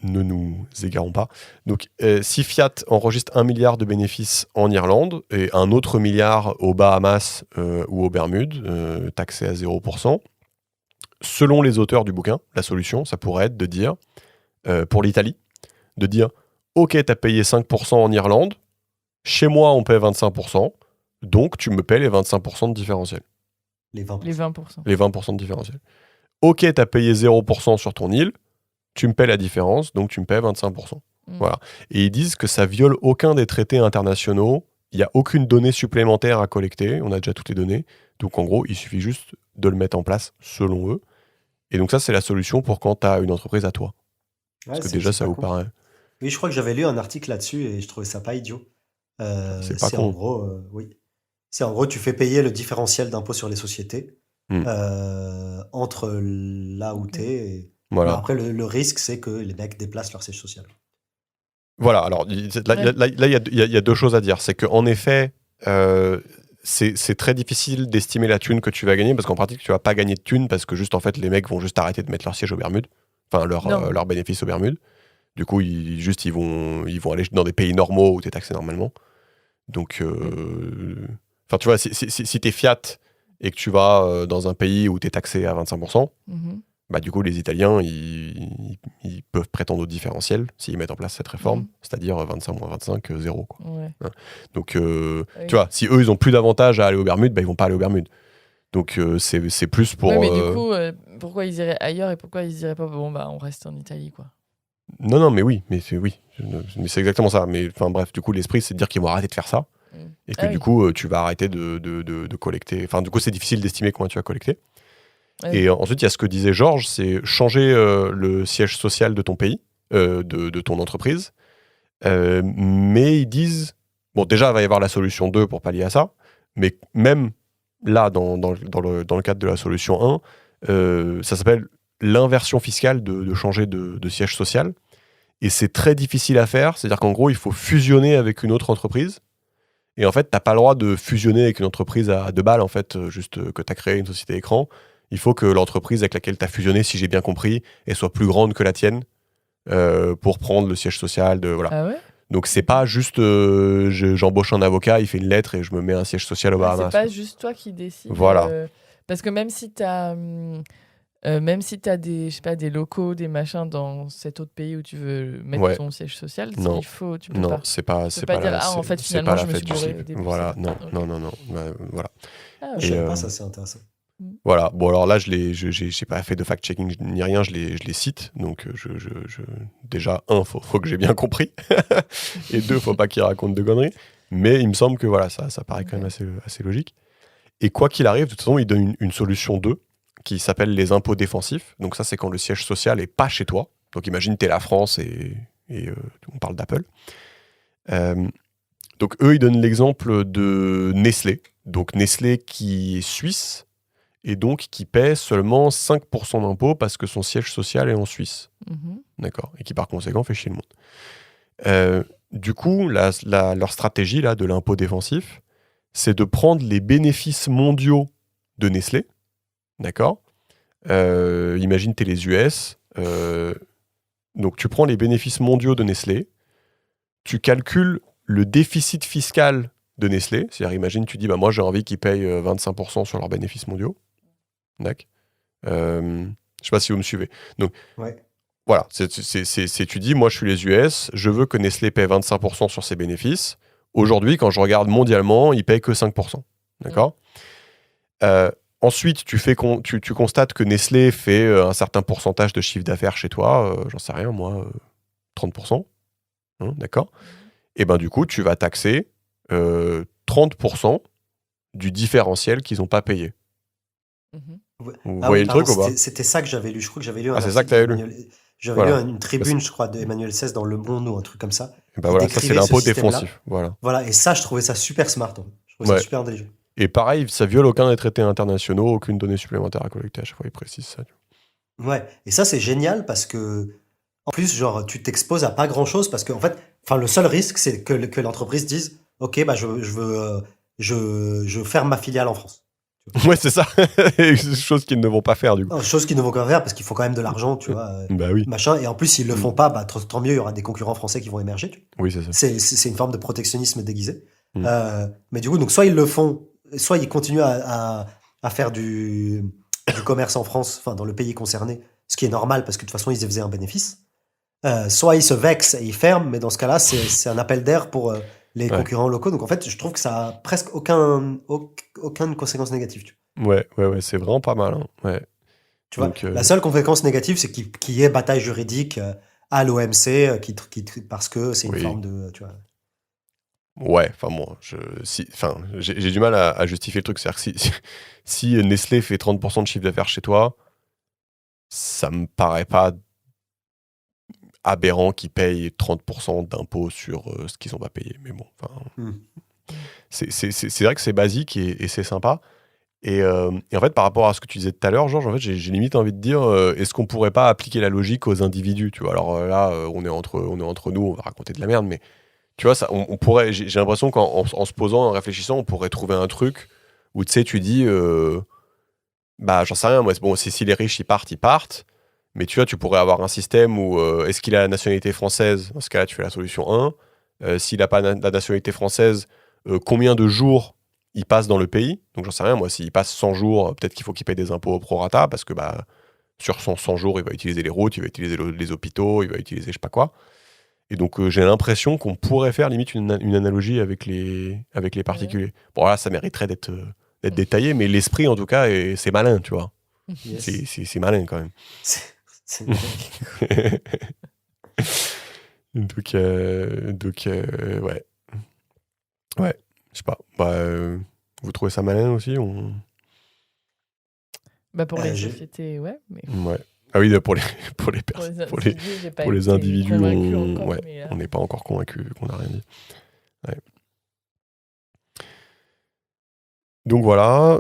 ne nous égarons pas. Donc, si Fiat enregistre 1 milliard de bénéfices en Irlande et un autre milliard aux Bahamas ou aux Bermudes, taxé à 0%, selon les auteurs du bouquin, la solution, ça pourrait être de dire, pour l'Italie, de dire « Ok, t'as payé 5% en Irlande, chez moi on paie 25%, donc tu me paies les 25% de différentiel. » Les 20%. Les 20%. Les 20% de différentiel. Ok, t'as payé 0% sur ton île, tu me paies la différence, donc tu me paies 25%. Voilà. Et ils disent que ça viole aucun des traités internationaux, il n'y a aucune donnée supplémentaire à collecter, on a déjà toutes les données, donc en gros, il suffit juste de le mettre en place selon eux. Et donc ça, c'est la solution pour quand tu as une entreprise à toi. Parce que déjà, ça vous paraît... Oui, je crois que j'avais lu un article là-dessus et je trouvais ça pas idiot. C'est pas con. En gros, oui. C'est en gros, tu fais payer le différentiel d'impôt sur les sociétés entre là où t'es. Et... Voilà. Bah, après, le risque, c'est que les mecs déplacent leur siège social. Voilà, alors là, il y a deux choses à dire. C'est qu'en effet, c'est très difficile d'estimer la thune que tu vas gagner parce qu'en pratique, tu vas pas gagner de thune parce que juste en fait, les mecs vont juste arrêter de mettre leur siège aux Bermudes, enfin leur bénéfice aux Bermudes. Du coup, ils vont aller dans des pays normaux où tu es taxé normalement. Donc, enfin, tu vois, si tu es Fiat et que tu vas dans un pays où tu es taxé à 25%, bah, du coup, les Italiens, ils peuvent prétendre au différentiel s'ils mettent en place cette réforme, c'est-à-dire 25 moins 25, 0. Quoi. Ouais. Hein. Donc, tu vois, si eux, ils ont plus d'avantages à aller aux Bermudes, bah, ils vont pas aller aux Bermudes. Donc, c'est plus pour... Ouais, mais du coup, pourquoi ils iraient ailleurs et pourquoi ils diraient pas, bon, bah, on reste en Italie, quoi. Non, mais oui, mais c'est exactement ça. Mais enfin bref, du coup, l'esprit, c'est de dire qu'ils vont arrêter de faire ça. Et que du coup, tu vas arrêter de collecter. Enfin, du coup, c'est difficile d'estimer combien tu vas collecter. Et ensuite, il y a ce que disait Georges, c'est changer le siège social de ton pays, de ton entreprise. Mais ils disent, bon, déjà, il va y avoir la solution 2 pour pallier à ça. Mais même là, dans le cadre de la solution 1, ça s'appelle l'inversion fiscale de changer de siège social. Et c'est très difficile à faire. C'est-à-dire qu'en gros, il faut fusionner avec une autre entreprise. Et en fait, tu n'as pas le droit de fusionner avec une entreprise à 2 balles, en fait, juste que tu as créé une société écran. Il faut que l'entreprise avec laquelle tu as fusionné, si j'ai bien compris, elle soit plus grande que la tienne pour prendre le siège social. Voilà. Ah ouais ? Donc, c'est pas juste j'embauche un avocat, il fait une lettre et je me mets un siège social au Bahamas. C'est pas juste toi qui décides. Voilà. Parce que même si tu as... même si tu as des, je sais pas, des locaux, des machins dans cet autre pays où tu veux mettre ton siège social, non. tu peux pas. C'est pas dire, en fait, finalement, je me suis bourré. Voilà, non. Voilà. Je savais pas, ça, c'est intéressant. Voilà, bon alors là, j'ai pas fait de fact-checking ni rien, je les cite, donc déjà, faut que j'ai bien compris, et 2, faut pas qu'ils racontent de conneries, mais il me semble que voilà, ça paraît quand même assez logique. Et quoi qu'il arrive, de toute façon, il donne une solution 2, qui s'appelle les impôts défensifs. Donc ça, c'est quand le siège social est pas chez toi. Donc imagine, t'es la France et on parle d'Apple. Donc eux, ils donnent l'exemple de Nestlé. Donc Nestlé qui est suisse et donc qui paie seulement 5% d'impôts parce que son siège social est en Suisse. D'accord. Et qui par conséquent fait chier le monde. Du coup, leur stratégie là, de l'impôt défensif, c'est de prendre les bénéfices mondiaux de Nestlé. D'accord. Imagine, t'es les US. Donc, tu prends les bénéfices mondiaux de Nestlé. Tu calcules le déficit fiscal de Nestlé. C'est-à-dire, imagine, tu dis, bah, moi, j'ai envie qu'ils payent 25% sur leurs bénéfices mondiaux. D'accord. Je sais pas si vous me suivez. Donc, voilà. Tu dis, moi, je suis les US. Je veux que Nestlé paye 25% sur ses bénéfices. Aujourd'hui, quand je regarde mondialement, ils payent que 5%. D'accord. Ensuite, tu constates que Nestlé fait un certain pourcentage de chiffre d'affaires chez toi, j'en sais rien, moi, 30%. D'accord. Et ben du coup, tu vas taxer 30% du différentiel qu'ils n'ont pas payé. Vous voyez le truc ou pas ? C'était ça que j'avais lu. Je crois que j'avais lu un c'est ça que tu avais lu. J'avais lu une tribune, je crois, d'Emmanuel XVI dans Le Monde ou un truc comme ça. Ben voilà, ça c'est l'impôt défensif. Voilà, et ça, je trouvais ça super smart. Je trouvais ça super intelligent. Et pareil, ça viole aucun des traités internationaux, aucune donnée supplémentaire à collecter. À chaque fois, ils précisent ça. Ouais, et ça, c'est génial parce que, en plus, genre, tu t'exposes à pas grand-chose parce que, en fait, le seul risque, c'est que l'entreprise dise, OK, bah, je ferme ma filiale en France. Ouais, c'est ça. Chose qu'ils ne vont pas faire, du coup. Non, chose qu'ils ne vont pas faire parce qu'il faut quand même de l'argent, tu vois. Bah oui. Machin. Et en plus, s'ils le font pas, bah, tant mieux, il y aura des concurrents français qui vont émerger. Tu vois. Oui, c'est ça. C'est une forme de protectionnisme déguisé. Mm. Mais du coup, donc, soit ils le font, soit ils continuent à faire du commerce en France, enfin, dans le pays concerné, ce qui est normal parce que de toute façon, ils y faisaient un bénéfice. Soit ils se vexent et ils ferment, mais dans ce cas-là, c'est un appel d'air pour les Ouais. concurrents locaux. Donc en fait, je trouve que ça a presque aucune conséquence négative. Tu Ouais, c'est vraiment pas mal. Hein. Ouais. vois. Donc, La seule conséquence négative, c'est qu'il y ait bataille juridique à l'OMC, parce que c'est une Oui. forme de. Tu vois. Ouais, enfin bon, j'ai du mal à justifier le truc. C'est-à-dire que si Nestlé fait 30% de chiffre d'affaires chez toi, ça me paraît pas aberrant qu'ils payent 30% d'impôts sur ce qu'ils n'ont pas payé. Mais bon, enfin, c'est vrai que c'est basique et c'est sympa. Et en fait, par rapport à ce que tu disais tout à l'heure, Georges, en fait, j'ai limite envie de dire, est-ce qu'on pourrait pas appliquer la logique aux individus, tu vois? Alors là, on est entre nous, on va raconter de la merde, mais tu vois, ça, on pourrait. J'ai l'impression qu'en se posant, en réfléchissant, on pourrait trouver un truc où tu sais, tu dis, bah, j'en sais rien, moi, bon, si les riches ils partent. Mais tu vois, tu pourrais avoir un système où est-ce qu'il a la nationalité française? Dans ce cas-là, tu fais la solution 1. S'il n'a pas la nationalité française, combien de jours il passe dans le pays? Donc j'en sais rien, moi, s'il passe 100 jours, peut-être qu'il faut qu'il paye des impôts au prorata, parce que bah, sur son 100 jours, il va utiliser les routes, il va utiliser les hôpitaux, il va utiliser je sais pas quoi. Et donc j'ai l'impression qu'on pourrait faire limite une analogie avec les particuliers. Bon là, ça mériterait d'être détaillé, mais l'esprit en tout cas, c'est malin, tu vois. Yes. C'est malin quand même. C'est donc ouais. Ouais, je sais pas. Bah, vous trouvez ça malin aussi Bah pour les sociétés, ouais. Mais... Ouais. Ah oui, pour les individus, on n'est pas encore convaincus, qu'on n'a rien dit. Ouais. Donc voilà.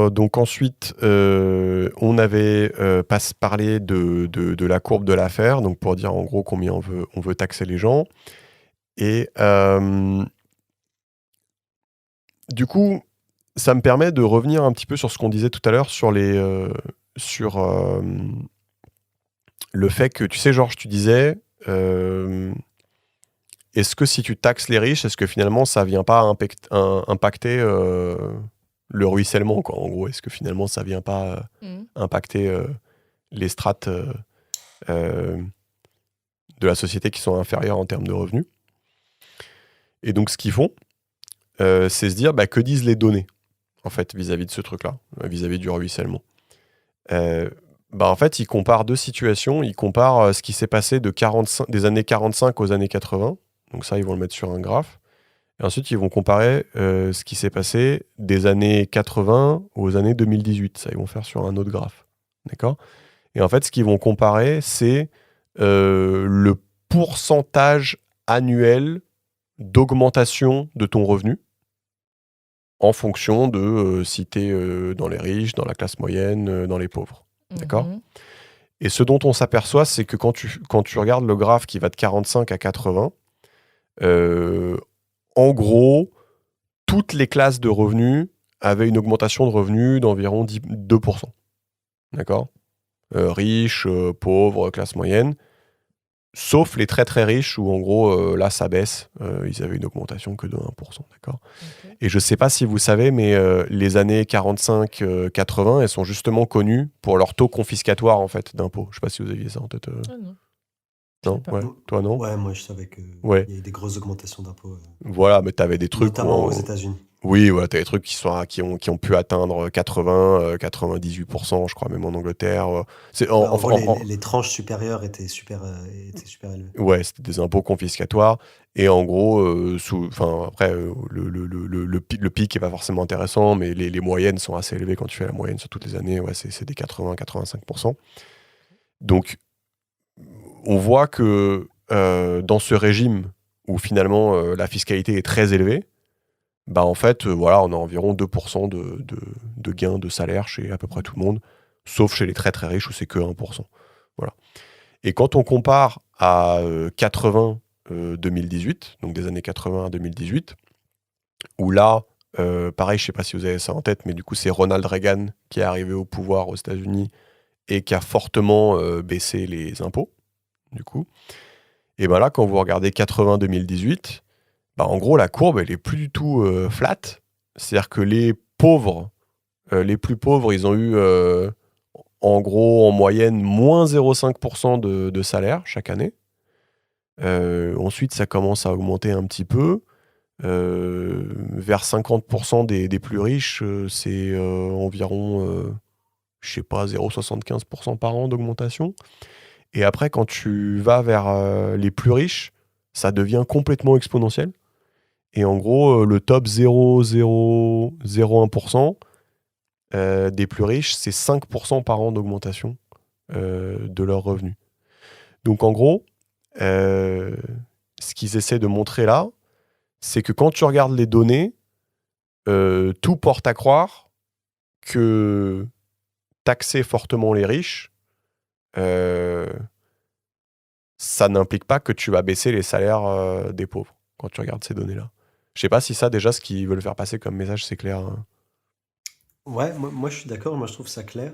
Donc ensuite, on avait parlé de la courbe de l'affaire, donc pour dire en gros combien on veut taxer les gens. Et du coup, ça me permet de revenir un petit peu sur ce qu'on disait tout à l'heure sur le fait que, tu sais, Georges, tu disais, est-ce que si tu taxes les riches, est-ce que finalement ça vient pas impacter le ruissellement, quoi, en gros? Est-ce que finalement ça vient pas impacter les strates de la société qui sont inférieures en termes de revenus? Et donc ce qu'ils font, c'est se dire, bah, que disent les données, en fait, vis-à-vis de ce truc-là, vis-à-vis du ruissellement. Bah, en fait, ils comparent deux situations. Ils comparent ce qui s'est passé des années 45 aux années 80. Donc ça, ils vont le mettre sur un graphe. Et ensuite, ils vont comparer ce qui s'est passé des années 80 aux années 2018. Ça, ils vont faire sur un autre graphe. D'accord ? Et en fait, ce qu'ils vont comparer, c'est le pourcentage annuel d'augmentation de ton revenu en fonction de si tu es dans les riches, dans la classe moyenne, dans les pauvres. D'accord ? Et ce dont on s'aperçoit, c'est que quand tu regardes le graphe qui va de 45 à 80, en gros, toutes les classes de revenus avaient une augmentation de revenus d'environ 2%. D'accord ? Riches, pauvres, classe moyenne. Sauf les très très riches où en gros là ça baisse, ils avaient une augmentation que de 1%, d'accord. Okay. Et je sais pas si vous savez, mais les années 45-80, elles sont justement connues pour leur taux confiscatoire en fait d'impôts. Je sais pas si vous aviez ça en tête. Non. Non, ouais. Toi non. Ouais, moi je savais que il y avait des grosses augmentations d'impôts. Voilà, mais t'avais des trucs notamment aux États-Unis. Oui, voilà, t'as des trucs qui ont pu atteindre 80, 98%, je crois, même en Angleterre. Les tranches supérieures étaient super élevées. Ouais, c'était des impôts confiscatoires. Et en gros, après, le pic n'est pas forcément intéressant, mais les moyennes sont assez élevées quand tu fais la moyenne sur toutes les années. Ouais, c'est des 80-85%. Donc, on voit que dans ce régime où finalement la fiscalité est très élevée, bah en fait, voilà, on a environ 2% de gains de salaire chez à peu près tout le monde, sauf chez les très très riches où c'est que 1%. Voilà. Et quand on compare à 80-2018, donc des années 80 à 2018, où là, pareil, je sais pas si vous avez ça en tête, mais du coup, c'est Ronald Reagan qui est arrivé au pouvoir aux États-Unis et qui a fortement baissé les impôts, du coup. Et ben là, quand vous regardez 80-2018, bah, en gros, la courbe, elle est plus du tout flat. C'est-à-dire que les pauvres, les plus pauvres, ils ont eu, en gros, en moyenne, moins 0,5% de salaire chaque année. Ensuite, ça commence à augmenter un petit peu. Vers 50% des plus riches, c'est environ, je sais pas, 0,75% par an d'augmentation. Et après, quand tu vas vers les plus riches, ça devient complètement exponentiel. Et en gros, le top 0,001% des plus riches, c'est 5% par an d'augmentation de leurs revenus. Donc en gros, ce qu'ils essaient de montrer là, c'est que quand tu regardes les données, tout porte à croire que taxer fortement les riches, ça n'implique pas que tu vas baisser les salaires des pauvres, quand tu regardes ces données-là. Je sais pas si ça, déjà, ce qu'ils veulent faire passer comme message, c'est clair. Ouais, moi je suis d'accord, moi je trouve ça clair.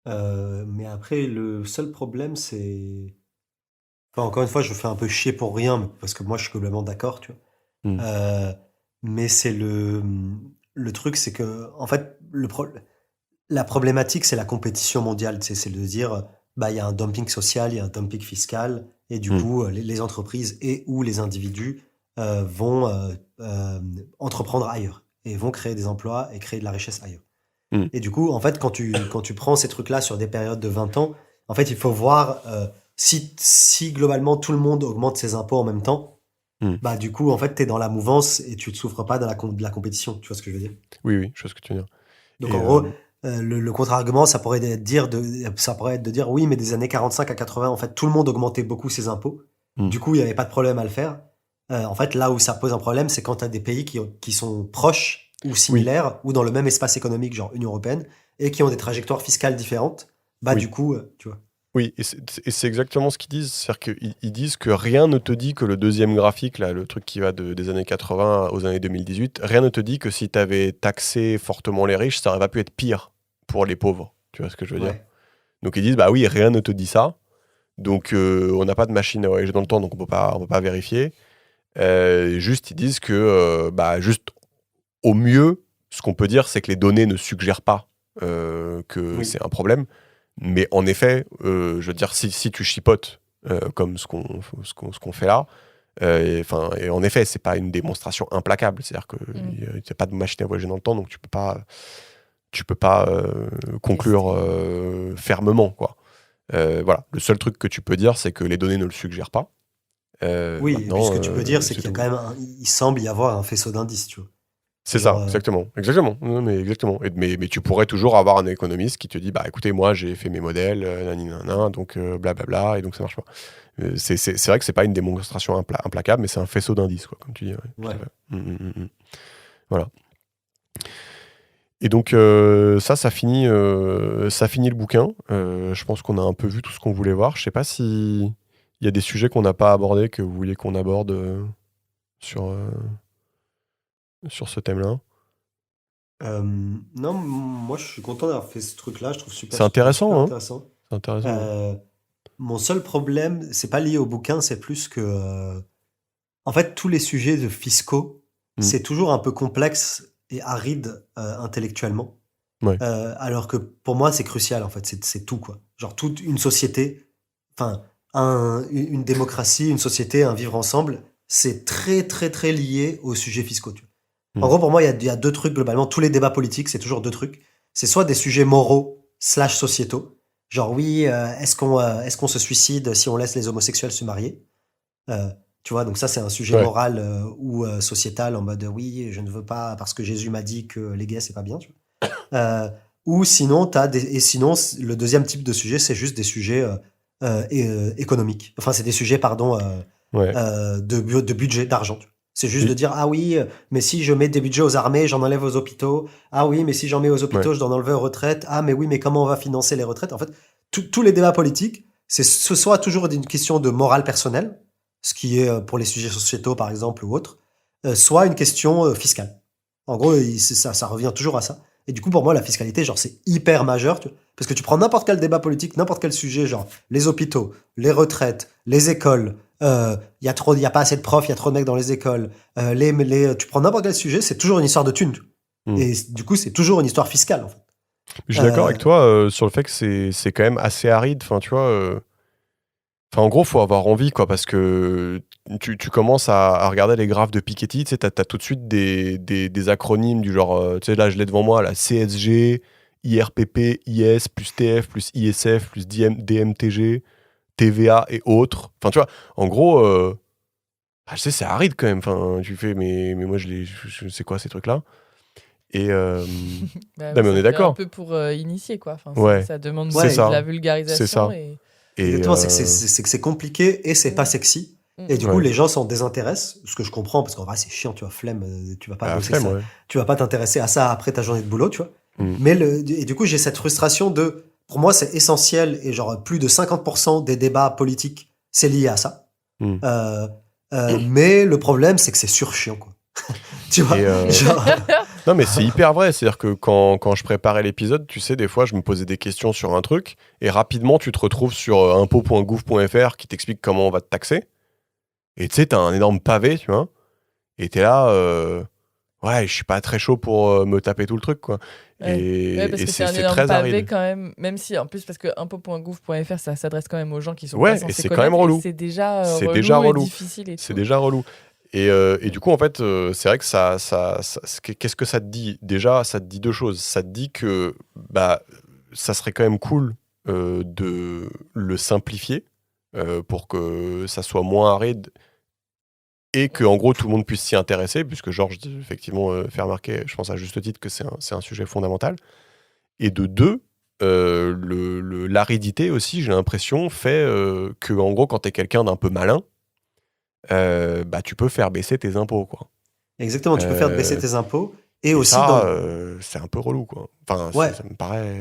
Mais après, le seul problème, c'est. Enfin, encore une fois, je fais un peu chier pour rien, parce que moi je suis complètement d'accord, tu vois. Mm. Mais c'est le truc, c'est que, en fait, la problématique, c'est la compétition mondiale. Tu sais, c'est de dire, bah, il y a un dumping social, il y a un dumping fiscal, et du Mm. coup, les entreprises et ou les individus vont entreprendre ailleurs et vont créer des emplois et créer de la richesse ailleurs. Mm. Et du coup, en fait, quand tu prends ces trucs-là sur des périodes de 20 ans, en fait, il faut voir si globalement tout le monde augmente ses impôts en même temps, Mm. bah du coup, en fait, tu es dans la mouvance et tu ne souffres pas de la compétition. Tu vois ce que je veux dire? Oui, je vois ce que tu veux dire. Donc Et, en gros, le contre-argument, ça pourrait être de dire oui, mais des années 45 à 80, en fait, tout le monde augmentait beaucoup ses impôts. Mm. Du coup, il n'y avait pas de problème à le faire. En fait, là où ça pose un problème, c'est quand tu as des pays qui sont proches ou oui, similaires ou dans le même espace économique, genre Union européenne, et qui ont des trajectoires fiscales différentes. Bah oui. du coup, tu vois. Oui, et c'est exactement ce qu'ils disent. C'est-à-dire qu'ils disent que rien ne te dit que le deuxième graphique, là, le truc qui va des années 80 aux années 2018, rien ne te dit que si tu avais taxé fortement les riches, ça aurait pas pu être pire pour les pauvres. Tu vois ce que je veux dire? Ouais. Donc ils disent, bah oui, rien ne te dit ça. Donc on n'a pas de machine à voyager dans le temps, donc on peut pas vérifier. Juste, ils disent que, bah, juste au mieux, ce qu'on peut dire, c'est que les données ne suggèrent pas que Oui. c'est un problème. Mais en effet, je veux dire, si tu chipotes comme ce qu'on fait là, et en effet, c'est pas une démonstration implacable. C'est-à-dire que n'y a pas de machine à voyager dans le temps, donc tu peux pas conclure fermement, quoi. Voilà. Le seul truc que tu peux dire, c'est que les données ne le suggèrent pas. Oui, et puis ce Maintenant, que tu peux dire, c'est c'est qu'il y a tout. quand même il semble y avoir un faisceau d'indices, tu vois. C'est Genre, ça, exactement. Exactement. Non, mais exactement. Mais tu pourrais toujours avoir un économiste qui te dit, bah écoutez, moi j'ai fait mes modèles, nanana, donc blablabla, et donc ça marche pas. C'est vrai que c'est pas une démonstration implacable, mais c'est un faisceau d'indices, quoi, comme tu dis. Ouais, tout à ouais. fait. Voilà. Et donc ça finit le bouquin. Je pense qu'on a un peu vu tout ce qu'on voulait voir. Je sais pas si il y a des sujets qu'on n'a pas abordés que vous vouliez qu'on aborde sur ce thème-là. Non, moi je suis content d'avoir fait ce truc-là, je trouve C'est intéressant, super hein. intéressant. C'est intéressant. Ouais. Euh, Mon seul problème, c'est pas lié au bouquin, c'est plus que, en fait, tous les sujets de fiscaux, Mm. c'est toujours un peu complexe et aride intellectuellement. Ouais. Alors que pour moi, c'est crucial, en fait, c'est tout, quoi. Genre, toute une société, enfin, une démocratie, une société, un vivre ensemble, c'est très, très, très lié aux sujets fiscaux, tu vois. En Mm. gros, pour moi, il y a deux trucs globalement. Tous les débats politiques, c'est toujours deux trucs. C'est soit des sujets moraux slash sociétaux. Genre, oui, est-ce qu'on se suicide si on laisse les homosexuels se marier? Euh, Tu vois, donc ça, c'est un sujet Ouais. moral ou sociétal en mode oui, je ne veux pas parce que Jésus m'a dit que les gays, c'est pas bien. Tu vois. Ou sinon, et sinon, le deuxième type de sujet, c'est juste des sujets économiques. Enfin, c'est des sujets, pardon, Ouais. de budget, d'argent. C'est juste de Oui. dire, ah oui, mais si je mets des budgets aux armées, j'en enlève aux hôpitaux. Ah oui, mais si j'en mets aux hôpitaux, Ouais. je dois en enlever aux retraites. Ah, mais oui, mais comment on va financer les retraites? En fait, tous les débats politiques, ce soit toujours une question de morale personnelle, ce qui est pour les sujets sociétaux, par exemple, ou autres, soit une question fiscale. En gros, ça revient toujours à ça. Et du coup, pour moi, la fiscalité, genre, c'est hyper majeur. Parce que tu prends n'importe quel débat politique, n'importe quel sujet, genre les hôpitaux, les retraites, les écoles, il y a pas assez de profs, il y a trop de mecs dans les écoles. Tu prends n'importe quel sujet, c'est toujours une histoire de thunes. Et du coup, c'est toujours une histoire fiscale, en fait. Je suis d'accord avec toi sur le fait que c'est quand même assez aride. Enfin, tu vois... Enfin, en gros, faut avoir envie, quoi, parce que tu commences à regarder les graphes de Piketty, tu sais, t'as tout de suite des acronymes du genre, tu sais, là, je l'ai devant moi, la CSG, IRPP, IS, plus TF, plus ISF, plus DMTG, TVA et autres. Enfin, tu vois, en gros, je sais, c'est aride quand même. Enfin, tu fais, mais moi, je sais quoi, ces trucs-là. Et non, mais on est d'accord. Un peu pour initier, quoi. Enfin, Ouais. ça demande C'est ça. de la vulgarisation. C'est ça. Exactement, c'est que c'est compliqué et c'est pas sexy. Et du coup, les gens s'en désintéressent, ce que je comprends, parce qu'en vrai, c'est chiant, tu vois, flemme, tu vas pas bosser ça. Ouais. Tu vas pas t'intéresser à ça après ta journée de boulot, tu vois. Mais et du coup, j'ai cette frustration pour moi, c'est essentiel, et genre, plus de 50% des débats politiques, c'est lié à ça. Mais le problème, c'est que c'est surchiant, quoi. Tu vois, genre... Non, mais c'est hyper vrai. C'est-à-dire que quand je préparais l'épisode, tu sais, des fois, je me posais des questions sur un truc et rapidement, tu te retrouves sur impôt.gouv.fr qui t'explique comment on va te taxer. Et tu sais, t'as un énorme pavé, tu vois. Et t'es là, ouais, je suis pas très chaud pour me taper tout le truc, quoi. Ouais, parce que c'est un énorme pavé quand même, même si, en plus, parce que impôt.gouv.fr, ça s'adresse quand même aux gens qui sont pas censés et c'est connaître, quand même relou. C'est déjà relou. Et difficile et tout. C'est déjà relou. Et du coup, en fait, c'est vrai que ça qu'est-ce que ça te dit ? Déjà, ça te dit deux choses. Ça te dit que ça serait quand même cool de le simplifier pour que ça soit moins aride et que, en gros, tout le monde puisse s'y intéresser, puisque Georges, effectivement, fait remarquer, je pense à juste titre, que c'est un sujet fondamental. Et de deux, l'aridité aussi, j'ai l'impression, fait que, en gros, quand t'es quelqu'un d'un peu malin, tu peux faire baisser tes impôts, quoi. Exactement, tu peux faire baisser tes impôts. Et aussi ça, c'est un peu relou, quoi. Enfin, ouais. Ça me paraît...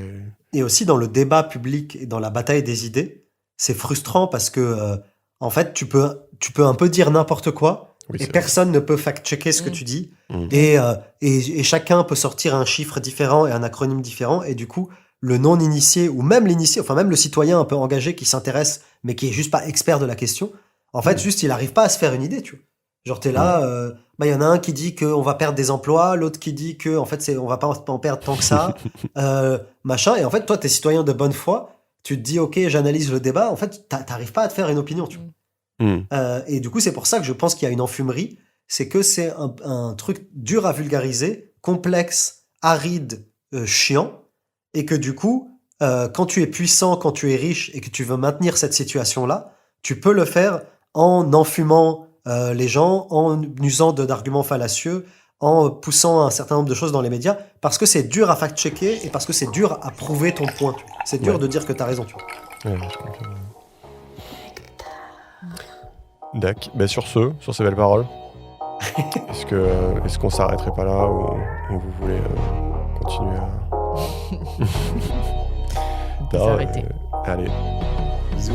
Et aussi dans le débat public et dans la bataille des idées, c'est frustrant parce que, en fait, tu peux un peu dire n'importe quoi et personne ne peut fact-checker ce que tu dis. Et chacun peut sortir un chiffre différent et un acronyme différent. Et du coup, le non-initié ou même l'initié, enfin même le citoyen un peu engagé qui s'intéresse mais qui est juste pas expert de la question, en fait, juste il arrive pas à se faire une idée, tu vois. Genre t'es là, y en a un qui dit qu'on va perdre des emplois, l'autre qui dit que en fait on va pas en perdre tant que ça, machin. Et en fait, toi, t'es citoyen de bonne foi, tu te dis ok, j'analyse le débat. En fait, t'arrives pas à te faire une opinion, tu vois. Et du coup, c'est pour ça que je pense qu'il y a une enfumerie, c'est que c'est un truc dur à vulgariser, complexe, aride, chiant, et que du coup, quand tu es puissant, quand tu es riche et que tu veux maintenir cette situation-là, tu peux le faire en enfumant les gens, en usant d'arguments fallacieux, en poussant un certain nombre de choses dans les médias, parce que c'est dur à fact-checker et parce que c'est dur à prouver ton point. C'est dur de dire que t'as raison, tu vois. D'accord. Sur ces belles paroles, est-ce qu'on s'arrêterait pas là ou vous voulez continuer à... On peut s'arrêter. Allez. Bisous.